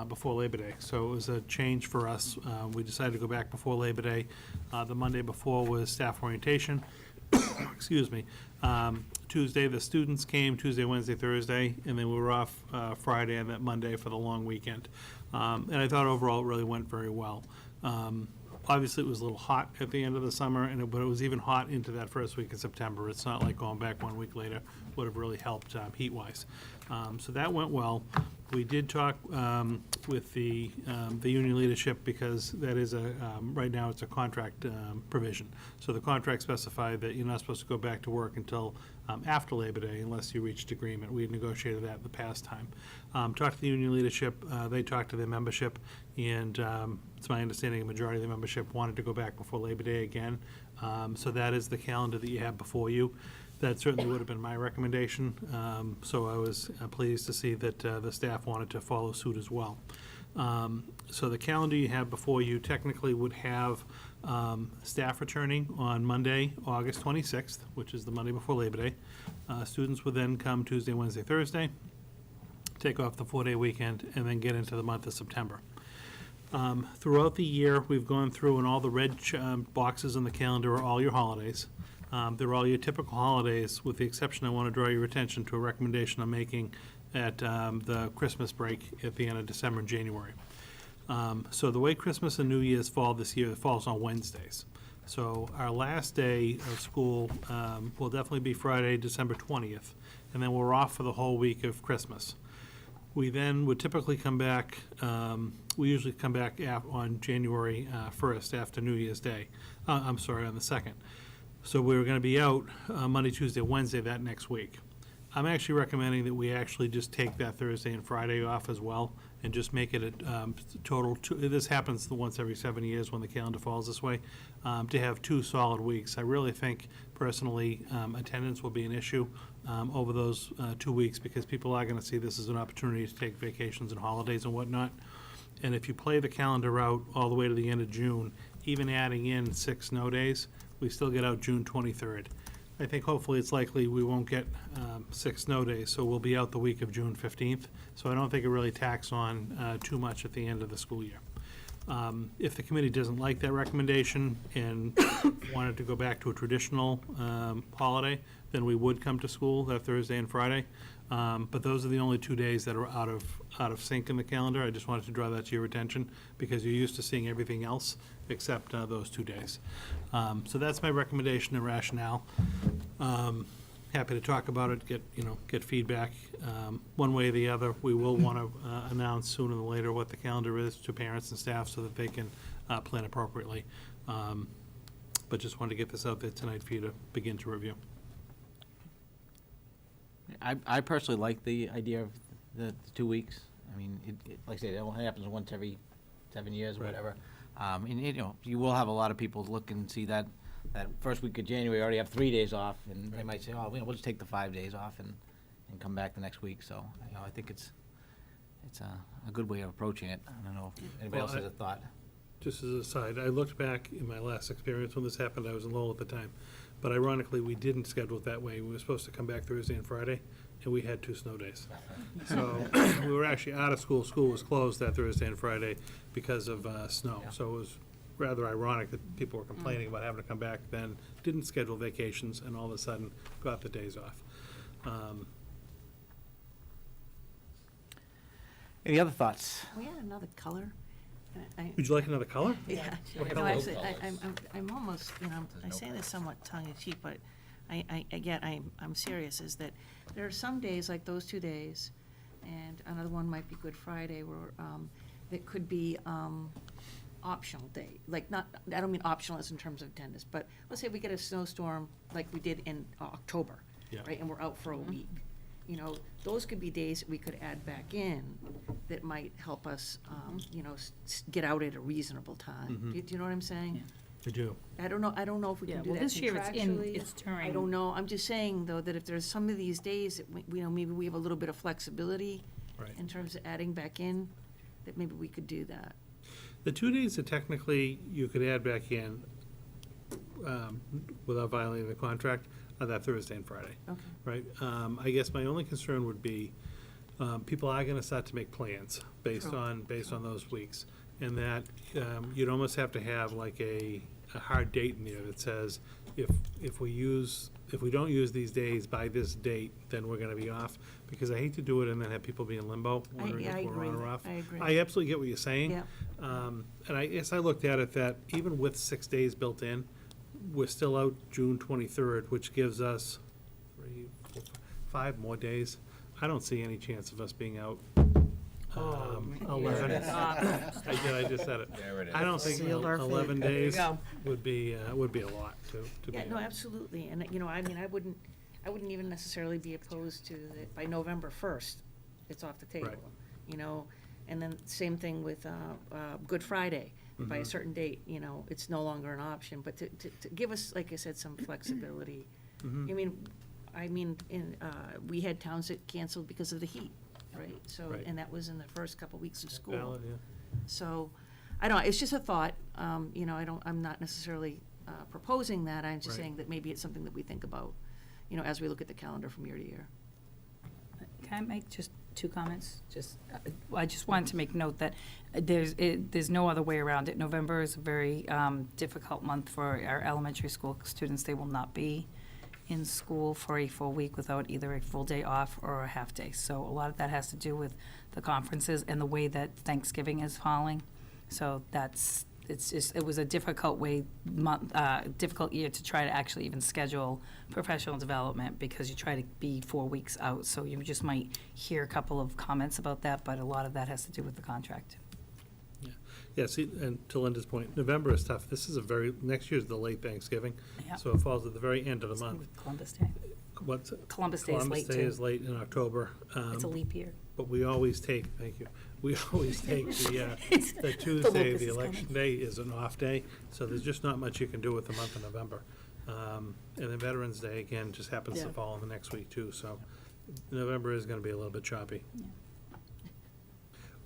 before Labor Day. So it was a change for us. We decided to go back before Labor Day. The Monday before was staff orientation. Excuse me. Tuesday, the students came, Tuesday, Wednesday, Thursday, and then we were off Friday and that Monday for the long weekend. And I thought overall it really went very well. Obviously, it was a little hot at the end of the summer, but it was even hot into that first week of September. It's not like going back 1 week later would have really helped heat-wise. So that went well. We did talk with the union leadership, because that is right now it's a contract provision. So the contract specified that you're not supposed to go back to work until after Labor Day unless you reached agreement. We had negotiated that the past time. Talked to the union leadership, they talked to their membership, and it's my understanding a majority of the membership wanted to go back before Labor Day again. So that is the calendar that you have before you. That certainly would have been my recommendation. So I was pleased to see that the staff wanted to follow suit as well. So the calendar you have before you technically would have staff returning on Monday, August 26th, which is the Monday before Labor Day. Students would then come Tuesday, Wednesday, Thursday, take off the 4-day weekend, and then get into the month of September. Throughout the year, we've gone through, and all the red boxes on the calendar are all your holidays. They're all your typical holidays, with the exception, I want to draw your attention to a recommendation I'm making at the Christmas break at the end of December and January. So the way Christmas and New Year's fall this year, it falls on Wednesdays. So our last day of school will definitely be Friday, December 20th, and then we're off for the whole week of Christmas. We then would typically come back, we usually come back on January 1st after New Year's Day. I'm sorry, on the 2nd. So we're going to be out Monday, Tuesday, Wednesday that next week. I'm actually recommending that we actually just take that Thursday and Friday off as well, and just make it a total, this happens once every 7 years when the calendar falls this way, to have 2 solid weeks. I really think, personally, attendance will be an issue over those 2 weeks, because people are going to see this as an opportunity to take vacations and holidays and whatnot. And if you play the calendar out all the way to the end of June, even adding in 6 snow days, we still get out June 23rd. I think hopefully it's likely we won't get 6 snow days, so we'll be out the week of June 15th. So I don't think it really tacks on too much at the end of the school year. If the committee doesn't like that recommendation and wanted to go back to a traditional holiday, then we would come to school that Thursday and Friday. But those are the only 2 days that are out of sync in the calendar. I just wanted to draw that to your attention because you're used to seeing everything else except those 2 days. So that's my recommendation and rationale. Happy to talk about it, get feedback. One way or the other, we will want to announce sooner than later what the calendar is to parents and staff so that they can plan appropriately. But just wanted to get this out there tonight for you to begin to review. I personally like the idea of the 2 weeks. I mean, like I said, it only happens once every 7 years or Right. whatever. And, you will have a lot of people look and see that first week of January, already have 3 days off, and they might say, oh, we'll just take the 5 days off and come back the next week. So, I think it's a good way of approaching it. I don't know if anybody else has a thought. Just as a side, I looked back in my last experience when this happened, I was in Lowell at the time. But ironically, we didn't schedule it that way. We were supposed to come back Thursday and Friday, and we had 2 snow days. So we were actually out of school. School was closed that Thursday and Friday because of snow. Yeah. So it was rather ironic that people were complaining about having to come back then, didn't schedule vacations, and all of a sudden got the days off. Any other thoughts? We had another color. Would you like another color? Yeah. What No, color? actually, I'm almost, I say this somewhat tongue-in-cheek, but I'm serious, is that there are some days, like those 2 days, and another one might be Good Friday, where, that could be, optional day. Like, not, I don't mean optional as in terms of attendance, but let's say we get a snowstorm like we did in October, Yeah. right, and we're out for a week. Those could be days that we could add back in that might help us, get out at a reasonable time. Mhm. Do you know what I'm saying? I do. I don't know if we Yeah, can do well, that this year contractually. it's during. I don't know. I'm just saying, though, that if there's some of these days that, maybe we have a little bit of flexibility Right. in terms of adding back in, that maybe we could do that. The 2 days that technically you could add back in without violating the contract are that Thursday and Friday. Okay. Right? I guess my only concern would be, people are gonna start to make plans based True. on those weeks. And that, you'd almost have to have like a hard date in there that says, if we don't use these days by this date, then we're gonna be off. Because I hate to do it and then have people be in limbo, wondering I if we're agree. on or off. I agree. I absolutely get what you're saying. Yeah. And I guess I looked at it that even with 6 days built in, we're still out June 23rd, which gives us 3, 4, 5 more days. I don't see any chance of us being out 11. I just said it. There it is. I don't think Sealed our fate. 11 There you days go. would be a lot to be Yeah, no, out. absolutely. And, I wouldn't even necessarily be opposed to that by November 1st, it's off the table. Right. And then same thing with Good Friday. By a Mhm. certain date, it's no longer an option. But to give us, like I said, some flexibility. Mhm. We had towns that canceled because of the heat, right? So, Right. and that was in the first couple weeks of school. Valid, yeah. So, I don't know, it's just a thought. I'm not necessarily proposing that. I'm just Right. saying that maybe it's something that we think about, as we look at the calendar from year to year. Can I make just 2 comments? I just wanted to make note that there's no other way around it. November is a very difficult month for our elementary school students. They will not be in school for a full week without either a full day off or a half day. So a lot of that has to do with the conferences and the way that Thanksgiving is falling. So it was a difficult difficult year to try to actually even schedule professional development because you try to be 4 weeks out. So you just might hear a couple of comments about that, but a lot of that has to do with the contract. Yeah, see, and to Linda's point, November is tough. This is next year's the late Thanksgiving. Yeah. So it falls at the very end of the month. Columbus Day. What's Columbus Day is late, Columbus Day too. is late in October. It's a leap year. But we always take, thank you, we always take the The Tuesday, locust the is election coming. day is an off day, so there's just not much you can do with the month of November. And then Veterans Day, again, just happens to Yeah. fall in the next week too, so November is gonna be a little bit choppy.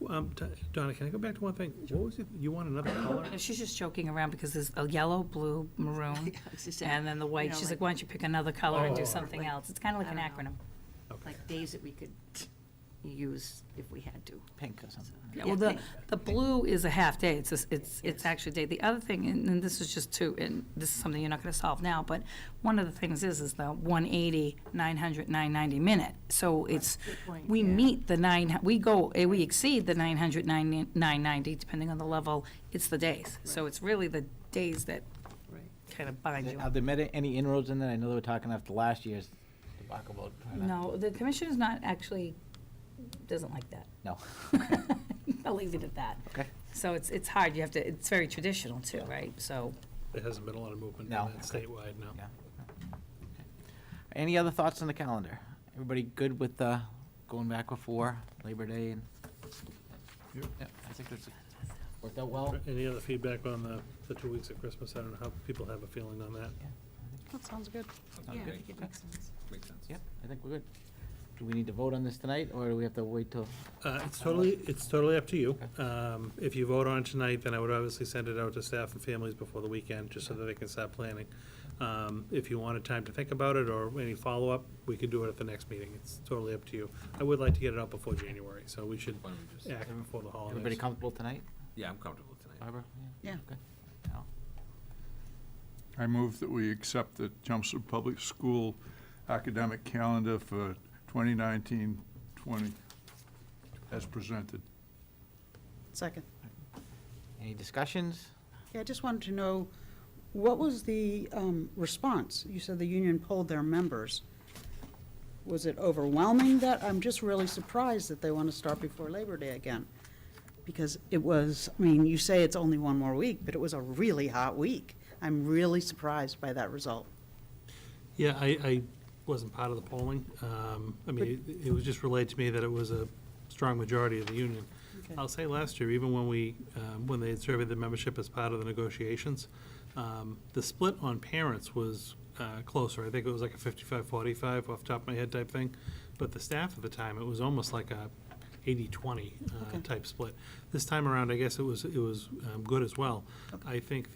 Donna, can I go back to one thing? What was it, you want another color? She's just joking around because there's a yellow, blue, maroon, I was just saying, and then the white. know, She's like- like, why don't you pick another color and do Oh. something else? It's kind of like I an don't know. acronym. like days that we could use if we had to. Pink or something. Yeah, well, the blue is a half day. It's actually a day. The other thing, and this is just two, and this is something you're not going to solve now, but one of the things is the 180, 900, 990 minute. So it's, Good point, we yeah. meet the we exceed the 900, 990, depending on the level. It's the days. So it's really the days that Right. kind of bind you Have up. there been any inroads in that? I know they were talking after last year's debacle about trying to. No, the commissioner's not actually, doesn't like that. No. I'll leave it at that. Okay. So it's hard. You have to, it's very traditional too, right? So. There hasn't been a lot of movement No. on that statewide, no. Yeah. Okay. Any other thoughts on the calendar? Everybody good with going back before Labor Day and? Yep. Yeah, I think that's worked out well. Any other feedback on the 2 weeks of Christmas? I don't know how people have a feeling on that. That sounds good. Sounds Yeah, I good. think it makes sense. Makes sense. Yep, I think we're good. Do we need to vote on this tonight, or do we have to wait till? It's totally up to you. If you vote on it tonight, then I would obviously send it out to staff and families before the weekend, just so that they can start planning. If you wanted time to think about it, or any follow-up, we could do it at the next meeting. It's totally up to you. I would like to get it out before January, so we should Why don't we just- act before the holidays. Everybody comfortable tonight? Yeah, I'm comfortable tonight. Barbara? Yeah. Okay. Al? I move that we accept the Chelmsford Public School academic calendar for 2019-20 as presented. Second. Any discussions? Yeah, I just wanted to know, what was the response? You said the union polled their members. Was it overwhelming that, I'm just really surprised that they want to start before Labor Day again? Because it was, I mean, you say it's only one more week, but it was a really hot week. I'm really surprised by that result. Yeah, I wasn't part of the polling. I mean, it was just relayed to me that it was a strong majority of the union. Okay. I'll say last year, even when they had surveyed the membership as part of the negotiations, the split on parents was closer. I think it was like a 55-45 off the top of my head type thing. But the staff at the time, it was almost like a 80-20 Okay. type split. This time around, I guess it was good as well. Okay. I think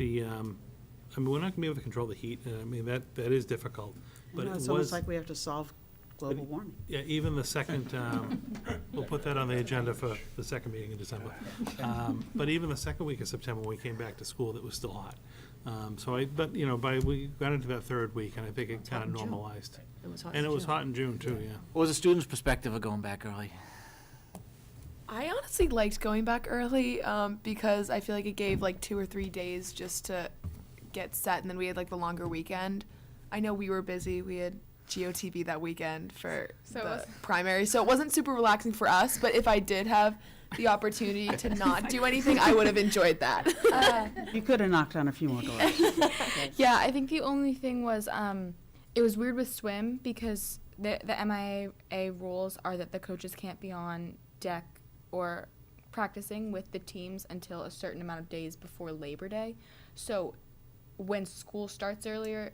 I mean, we're not gonna be able to control the heat. I mean, that is difficult. You But know, it it's almost was, like we have to solve global warming. yeah, even the second, we'll put that on the agenda for the second meeting in December. But even the second week of September, when we came back to school, it was still hot. We got into that third week, and I think it kind of hot in June. normalized. It was hot And in it was June. hot in June, too, yeah. What was the students' perspective of going back early? I honestly liked going back early because I feel like it gave like 2 or 3 days just to get set, and then we had like the longer weekend. I know we were busy. We had GOTV that weekend for So it the was- primary, so it wasn't super relaxing for us. But if I did have the opportunity to not do anything, I would have enjoyed that. You could have knocked on a few more doors. Yeah, I think the only thing was it was weird with swim because the MIA rules are that the coaches can't be on deck or practicing with the teams until a certain amount of days before Labor Day. So when school starts earlier,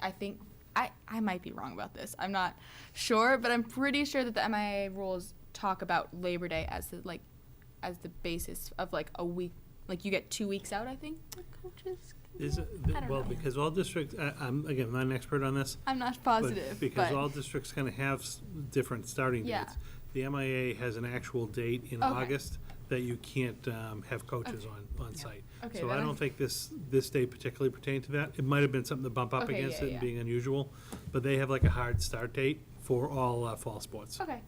I think I might be wrong about this. I'm not sure, but I'm pretty sure that the MIA rules talk about Labor Day as the basis of like a week. Like you get 2 weeks out, I think. The coaches. Is it, I don't well, know. because all districts, I'm, again, not an expert on this. I'm not but positive, Because but all districts kind of have different starting Yeah. dates. The MIA has an actual date in Okay. August that you can't have coaches on site. Okay, So then I I- don't think this date particularly pertained to that. It might have been something to bump up Okay, against yeah, it and yeah. being unusual, but they have like a hard start date for all fall sports. Okay.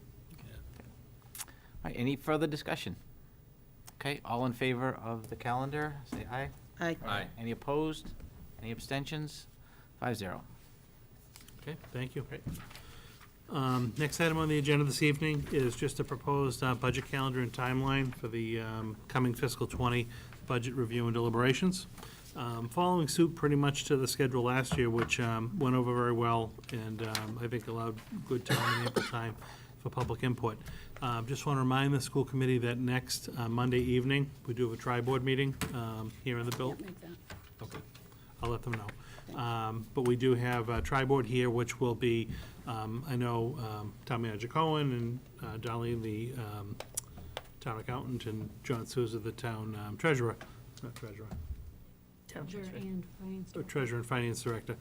All right, any further discussion? Okay, all in favor of the calendar, say aye. Aye. Any opposed? Any abstentions? 5-0. Okay, thank you. Next item on the agenda this evening is just a proposed budget calendar and timeline for the coming fiscal '20 budget review and deliberations. Following suit pretty much to the schedule last year, which went over very well and I think allowed good time and ample time for public input. Just want to remind the school committee that next Monday evening, we do have a tri-board meeting here in the building. Make that. Okay, I'll let them know. But we do have a tri-board here, which will be, I know Town Manager Cohen and Darlene, the town accountant, and John Souza, the town treasurer, not treasurer, treasurer and finance director.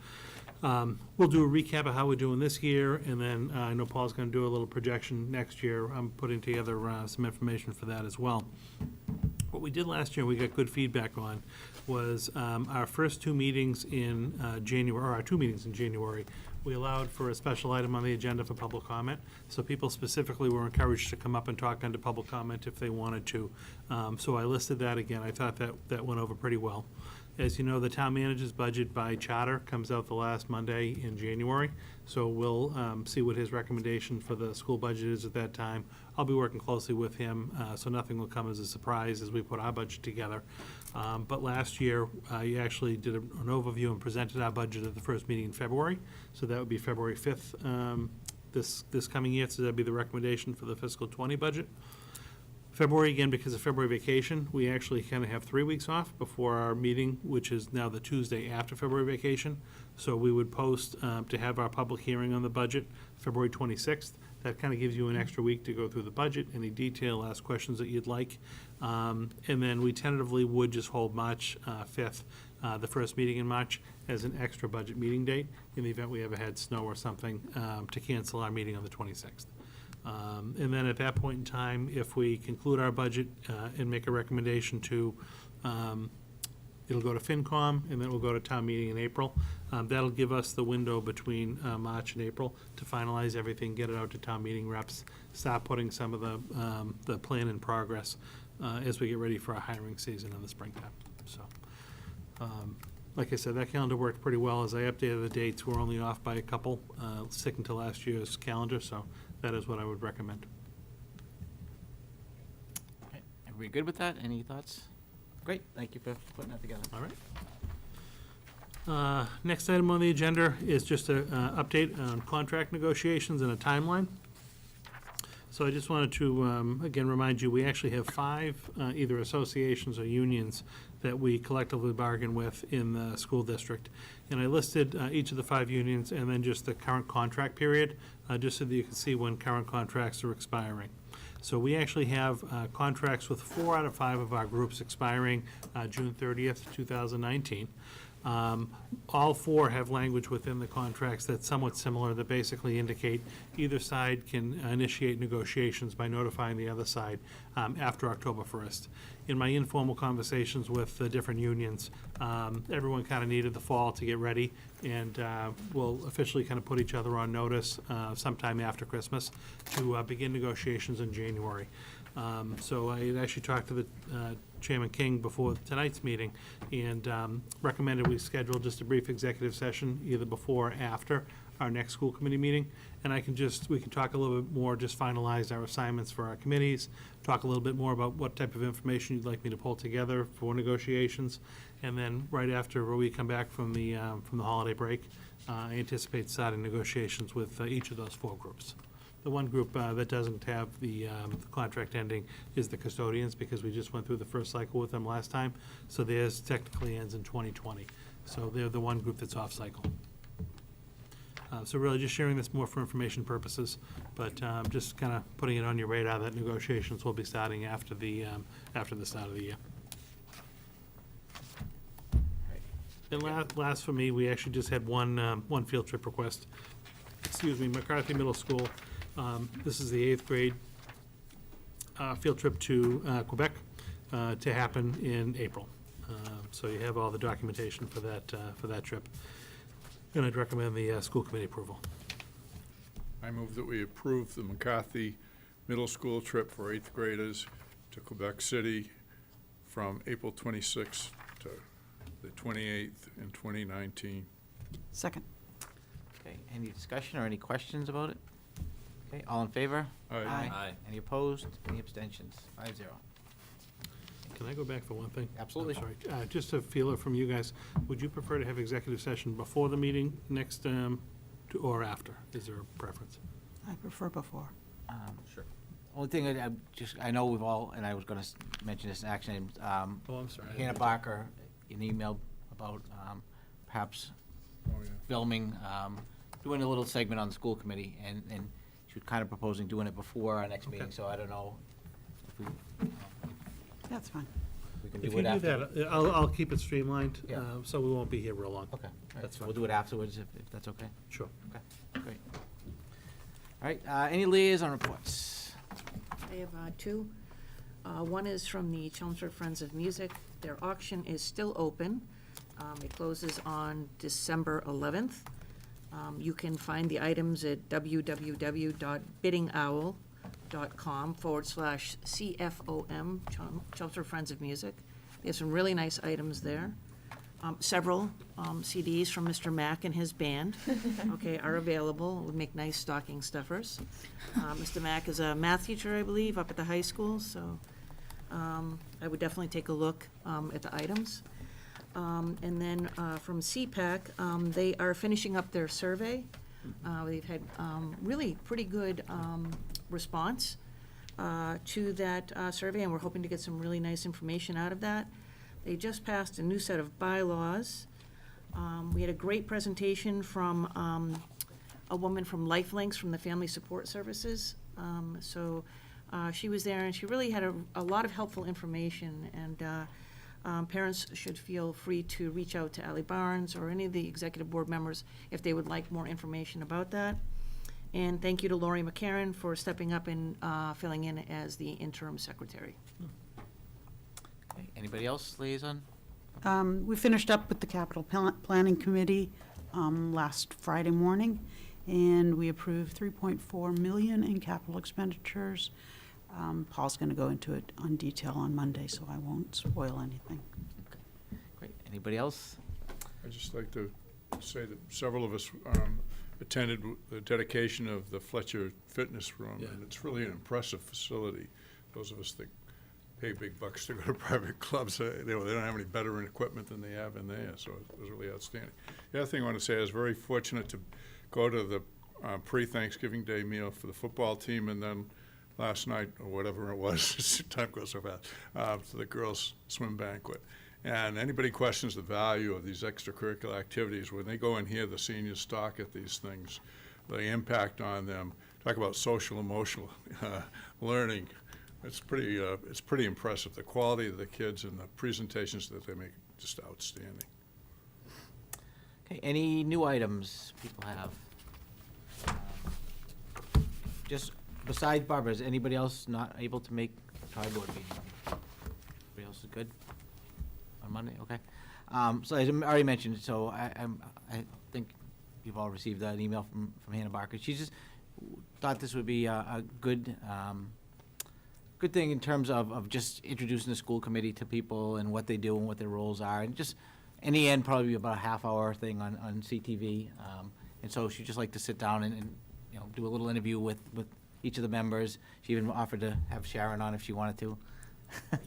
We'll do a recap of how we're doing this year, and then I know Paul's going to do a little projection next year. I'm putting together some information for that as well. What we did last year, we got good feedback on, was our first two meetings in January, or our two meetings in January, we allowed for a special item on the agenda for public comment. So people specifically were encouraged to come up and talk under public comment if they wanted to. So I listed that again. I thought that went over pretty well. As you know, the town manager's budget by charter comes out the last Monday in January. So we'll see what his recommendation for the school budget is at that time. I'll be working closely with him, so nothing will come as a surprise as we put our budget together. But last year, you actually did an overview and presented our budget at the first meeting in February. So that would be February 5th this coming year. So that'd be the recommendation for the fiscal '20 budget. February, again, because of February vacation, we actually kind of have 3 weeks off before our meeting, which is now the Tuesday after February vacation. So we would post to have our public hearing on the budget February 26th. That kind of gives you an extra week to go through the budget, any detail, ask questions that you'd like. And then we tentatively would just hold March 5th, the first meeting in March, as an extra budget meeting date in the event we ever had snow or something to cancel our meeting on the 26th. And then at that point in time, if we conclude our budget and make a recommendation to, it'll go to FinCom, and then we'll go to town meeting in April. That'll give us the window between March and April to finalize everything, get it out to town meeting reps, start putting some of the plan in progress as we get ready for our hiring season in the springtime. So, like I said, that calendar worked pretty well. As I updated the dates, we're only off by a couple, sticking to last year's calendar, so that is what I would recommend. Okay, are we good with that? Any thoughts? Great, thank you for putting that together. All right. Next item on the agenda is just an update on contract negotiations and a timeline. So I just wanted to, again, remind you, we actually have 5 either associations or unions that we collectively bargain with in the school district. And I listed each of the 5 unions and then just the current contract period, just so that you can see when current contracts are expiring. So we actually have contracts with 4 out of 5 of our groups expiring June 30th, 2019. All 4 have language within the contracts that's somewhat similar that basically indicate either side can initiate negotiations by notifying the other side after October 1st. In my informal conversations with the different unions, everyone kind of needed the fall to get ready, and we'll officially kind of put each other on notice sometime after Christmas to begin negotiations in January. So I had actually talked to the Chairman King before tonight's meeting and recommended we schedule just a brief executive session either before or after our next school committee meeting. And we can talk a little bit more, just finalize our assignments for our committees, talk a little bit more about what type of information you'd like me to pull together for negotiations. And then right after we come back from the holiday break, I anticipate starting negotiations with each of those 4 groups. The one group that doesn't have the contract ending is the custodians, because we just went through the first cycle with them last time. So theirs technically ends in 2020. So they're the one group that's off cycle. So really just sharing this more for information purposes, but just kind of putting it on your radar that negotiations will be starting after the start of the year. And last for me, we actually just had one field trip request. Excuse me, McCarthy Middle School. This is the 8th grade field trip to Quebec to happen in April. So you have all the documentation for that trip. And I'd recommend the school committee approval. I move that we approve the McCarthy Middle School trip for 8th graders to Quebec City from April 26th to the 28th in 2019. Second. Okay, any discussion or any questions about it? Okay, all in favor? Aye. Aye. Any opposed? Any abstentions? 5-0. Can I go back for one thing? Absolutely. I'm sorry. Just a feeler from you guys. Would you prefer to have executive session before the meeting next, or after? Is there a preference? I prefer before. Sure. Only thing I know we've all, and I was going to mention this in action, I'm sorry. Hannah Barker, an email about perhaps filming, doing a little segment on the school committee, and she was kind of proposing doing it before our next meeting, so I don't know we, That's fine. we can If do you it do after. that, I'll keep it streamlined, Yeah. so we won't be here real long. Okay, all right, That's so fine. we'll do it afterwards if that's okay. Sure. Okay, great. All right, any liaison reports? I have two. One is from the Chelmsford Friends of Music. Their auction is still open. It closes on December 11th. You can find the items at www.biddingowl.com/CFOM, Chelmsford Friends of Music. There's some really nice items there. Several CDs from Mr. Mack and his band, okay, are available. Would make nice stocking stuffers. Mr. Mack is a math teacher, I believe, up at the high school, so I would definitely take a look at the items. And then from CPAC, they are finishing up their survey. They've had really pretty good response to that survey, and we're hoping to get some really nice information out of that. They just passed a new set of bylaws. We had a great presentation from a woman from Lifelinks from the Family Support Services. She was there, and she really had a lot of helpful information, and parents should feel free to reach out to Ally Barnes or any of the executive board members if they would like more information about that. And thank you to Lori McCarron for stepping up and filling in as the interim secretary. Okay, anybody else, liaison? We finished up with the capital planning committee last Friday morning, and we approved $3.4 million in capital expenditures. Paul's going to go into it on detail on Monday, so I won't spoil anything. Great, anybody else? I'd just like to say that several of us attended the dedication of the Fletcher Fitness Room, and it's really an impressive facility. Those of us that pay big bucks to go to private clubs, they don't have any better equipment than they have in there, so it was really outstanding. The other thing I want to say, I was very fortunate to go to the pre-Thanksgiving Day meal for the football team, and then last night, or whatever it was, time goes so fast, to the girls' swim banquet. And anybody questions the value of these extracurricular activities, when they go and hear the seniors talk at these things, the impact on them, talk about social, emotional learning, it's pretty impressive. The quality of the kids and the presentations that they make, just outstanding. Okay, any new items people have? Just besides Barbara, is anybody else not able to make a tri-board meeting? Everybody else is good on Monday? Okay. So as I already mentioned, so I think you've all received an email from Hannah Barker. She just thought this would be a good good thing in terms of just introducing the school committee to people and what they do and what their roles are, and just in the end probably about a half-hour thing on CTV. And so she'd just like to sit down and you know, do a little interview with each of the members. She even offered to have Sharon on if she wanted to.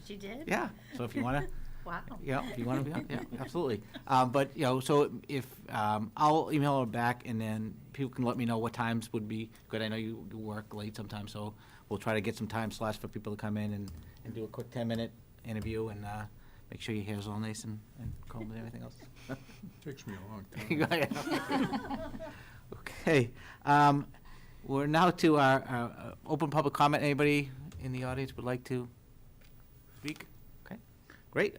She did? Yeah, so if you want to. Wow. Yeah, if you want to be on, yeah, absolutely. But, you know, so if, I'll email her back, and then people can let me know what times would be good. I know you work late sometimes, so we'll try to get some time slots for people to come in and do a quick 10-minute interview, and make sure your hair's all nice and combed and everything else. Takes me a long time. Okay. We're now to our open public comment. Anybody in the audience would like to speak? Okay, great.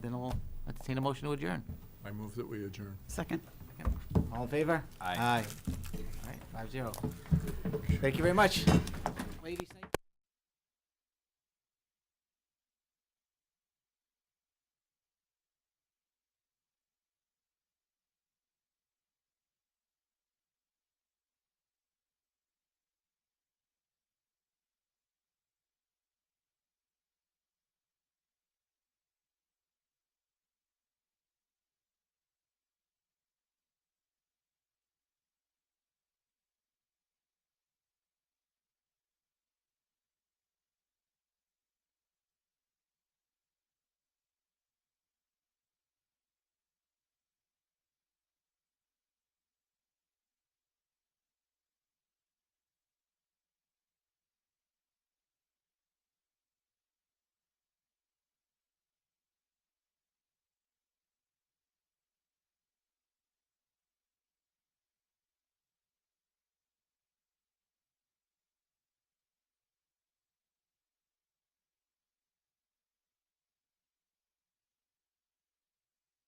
Then we'll entertain a motion to adjourn. I move that we adjourn. Second. All in favor? Aye. All right, 5-0. Thank you very much. Ladies.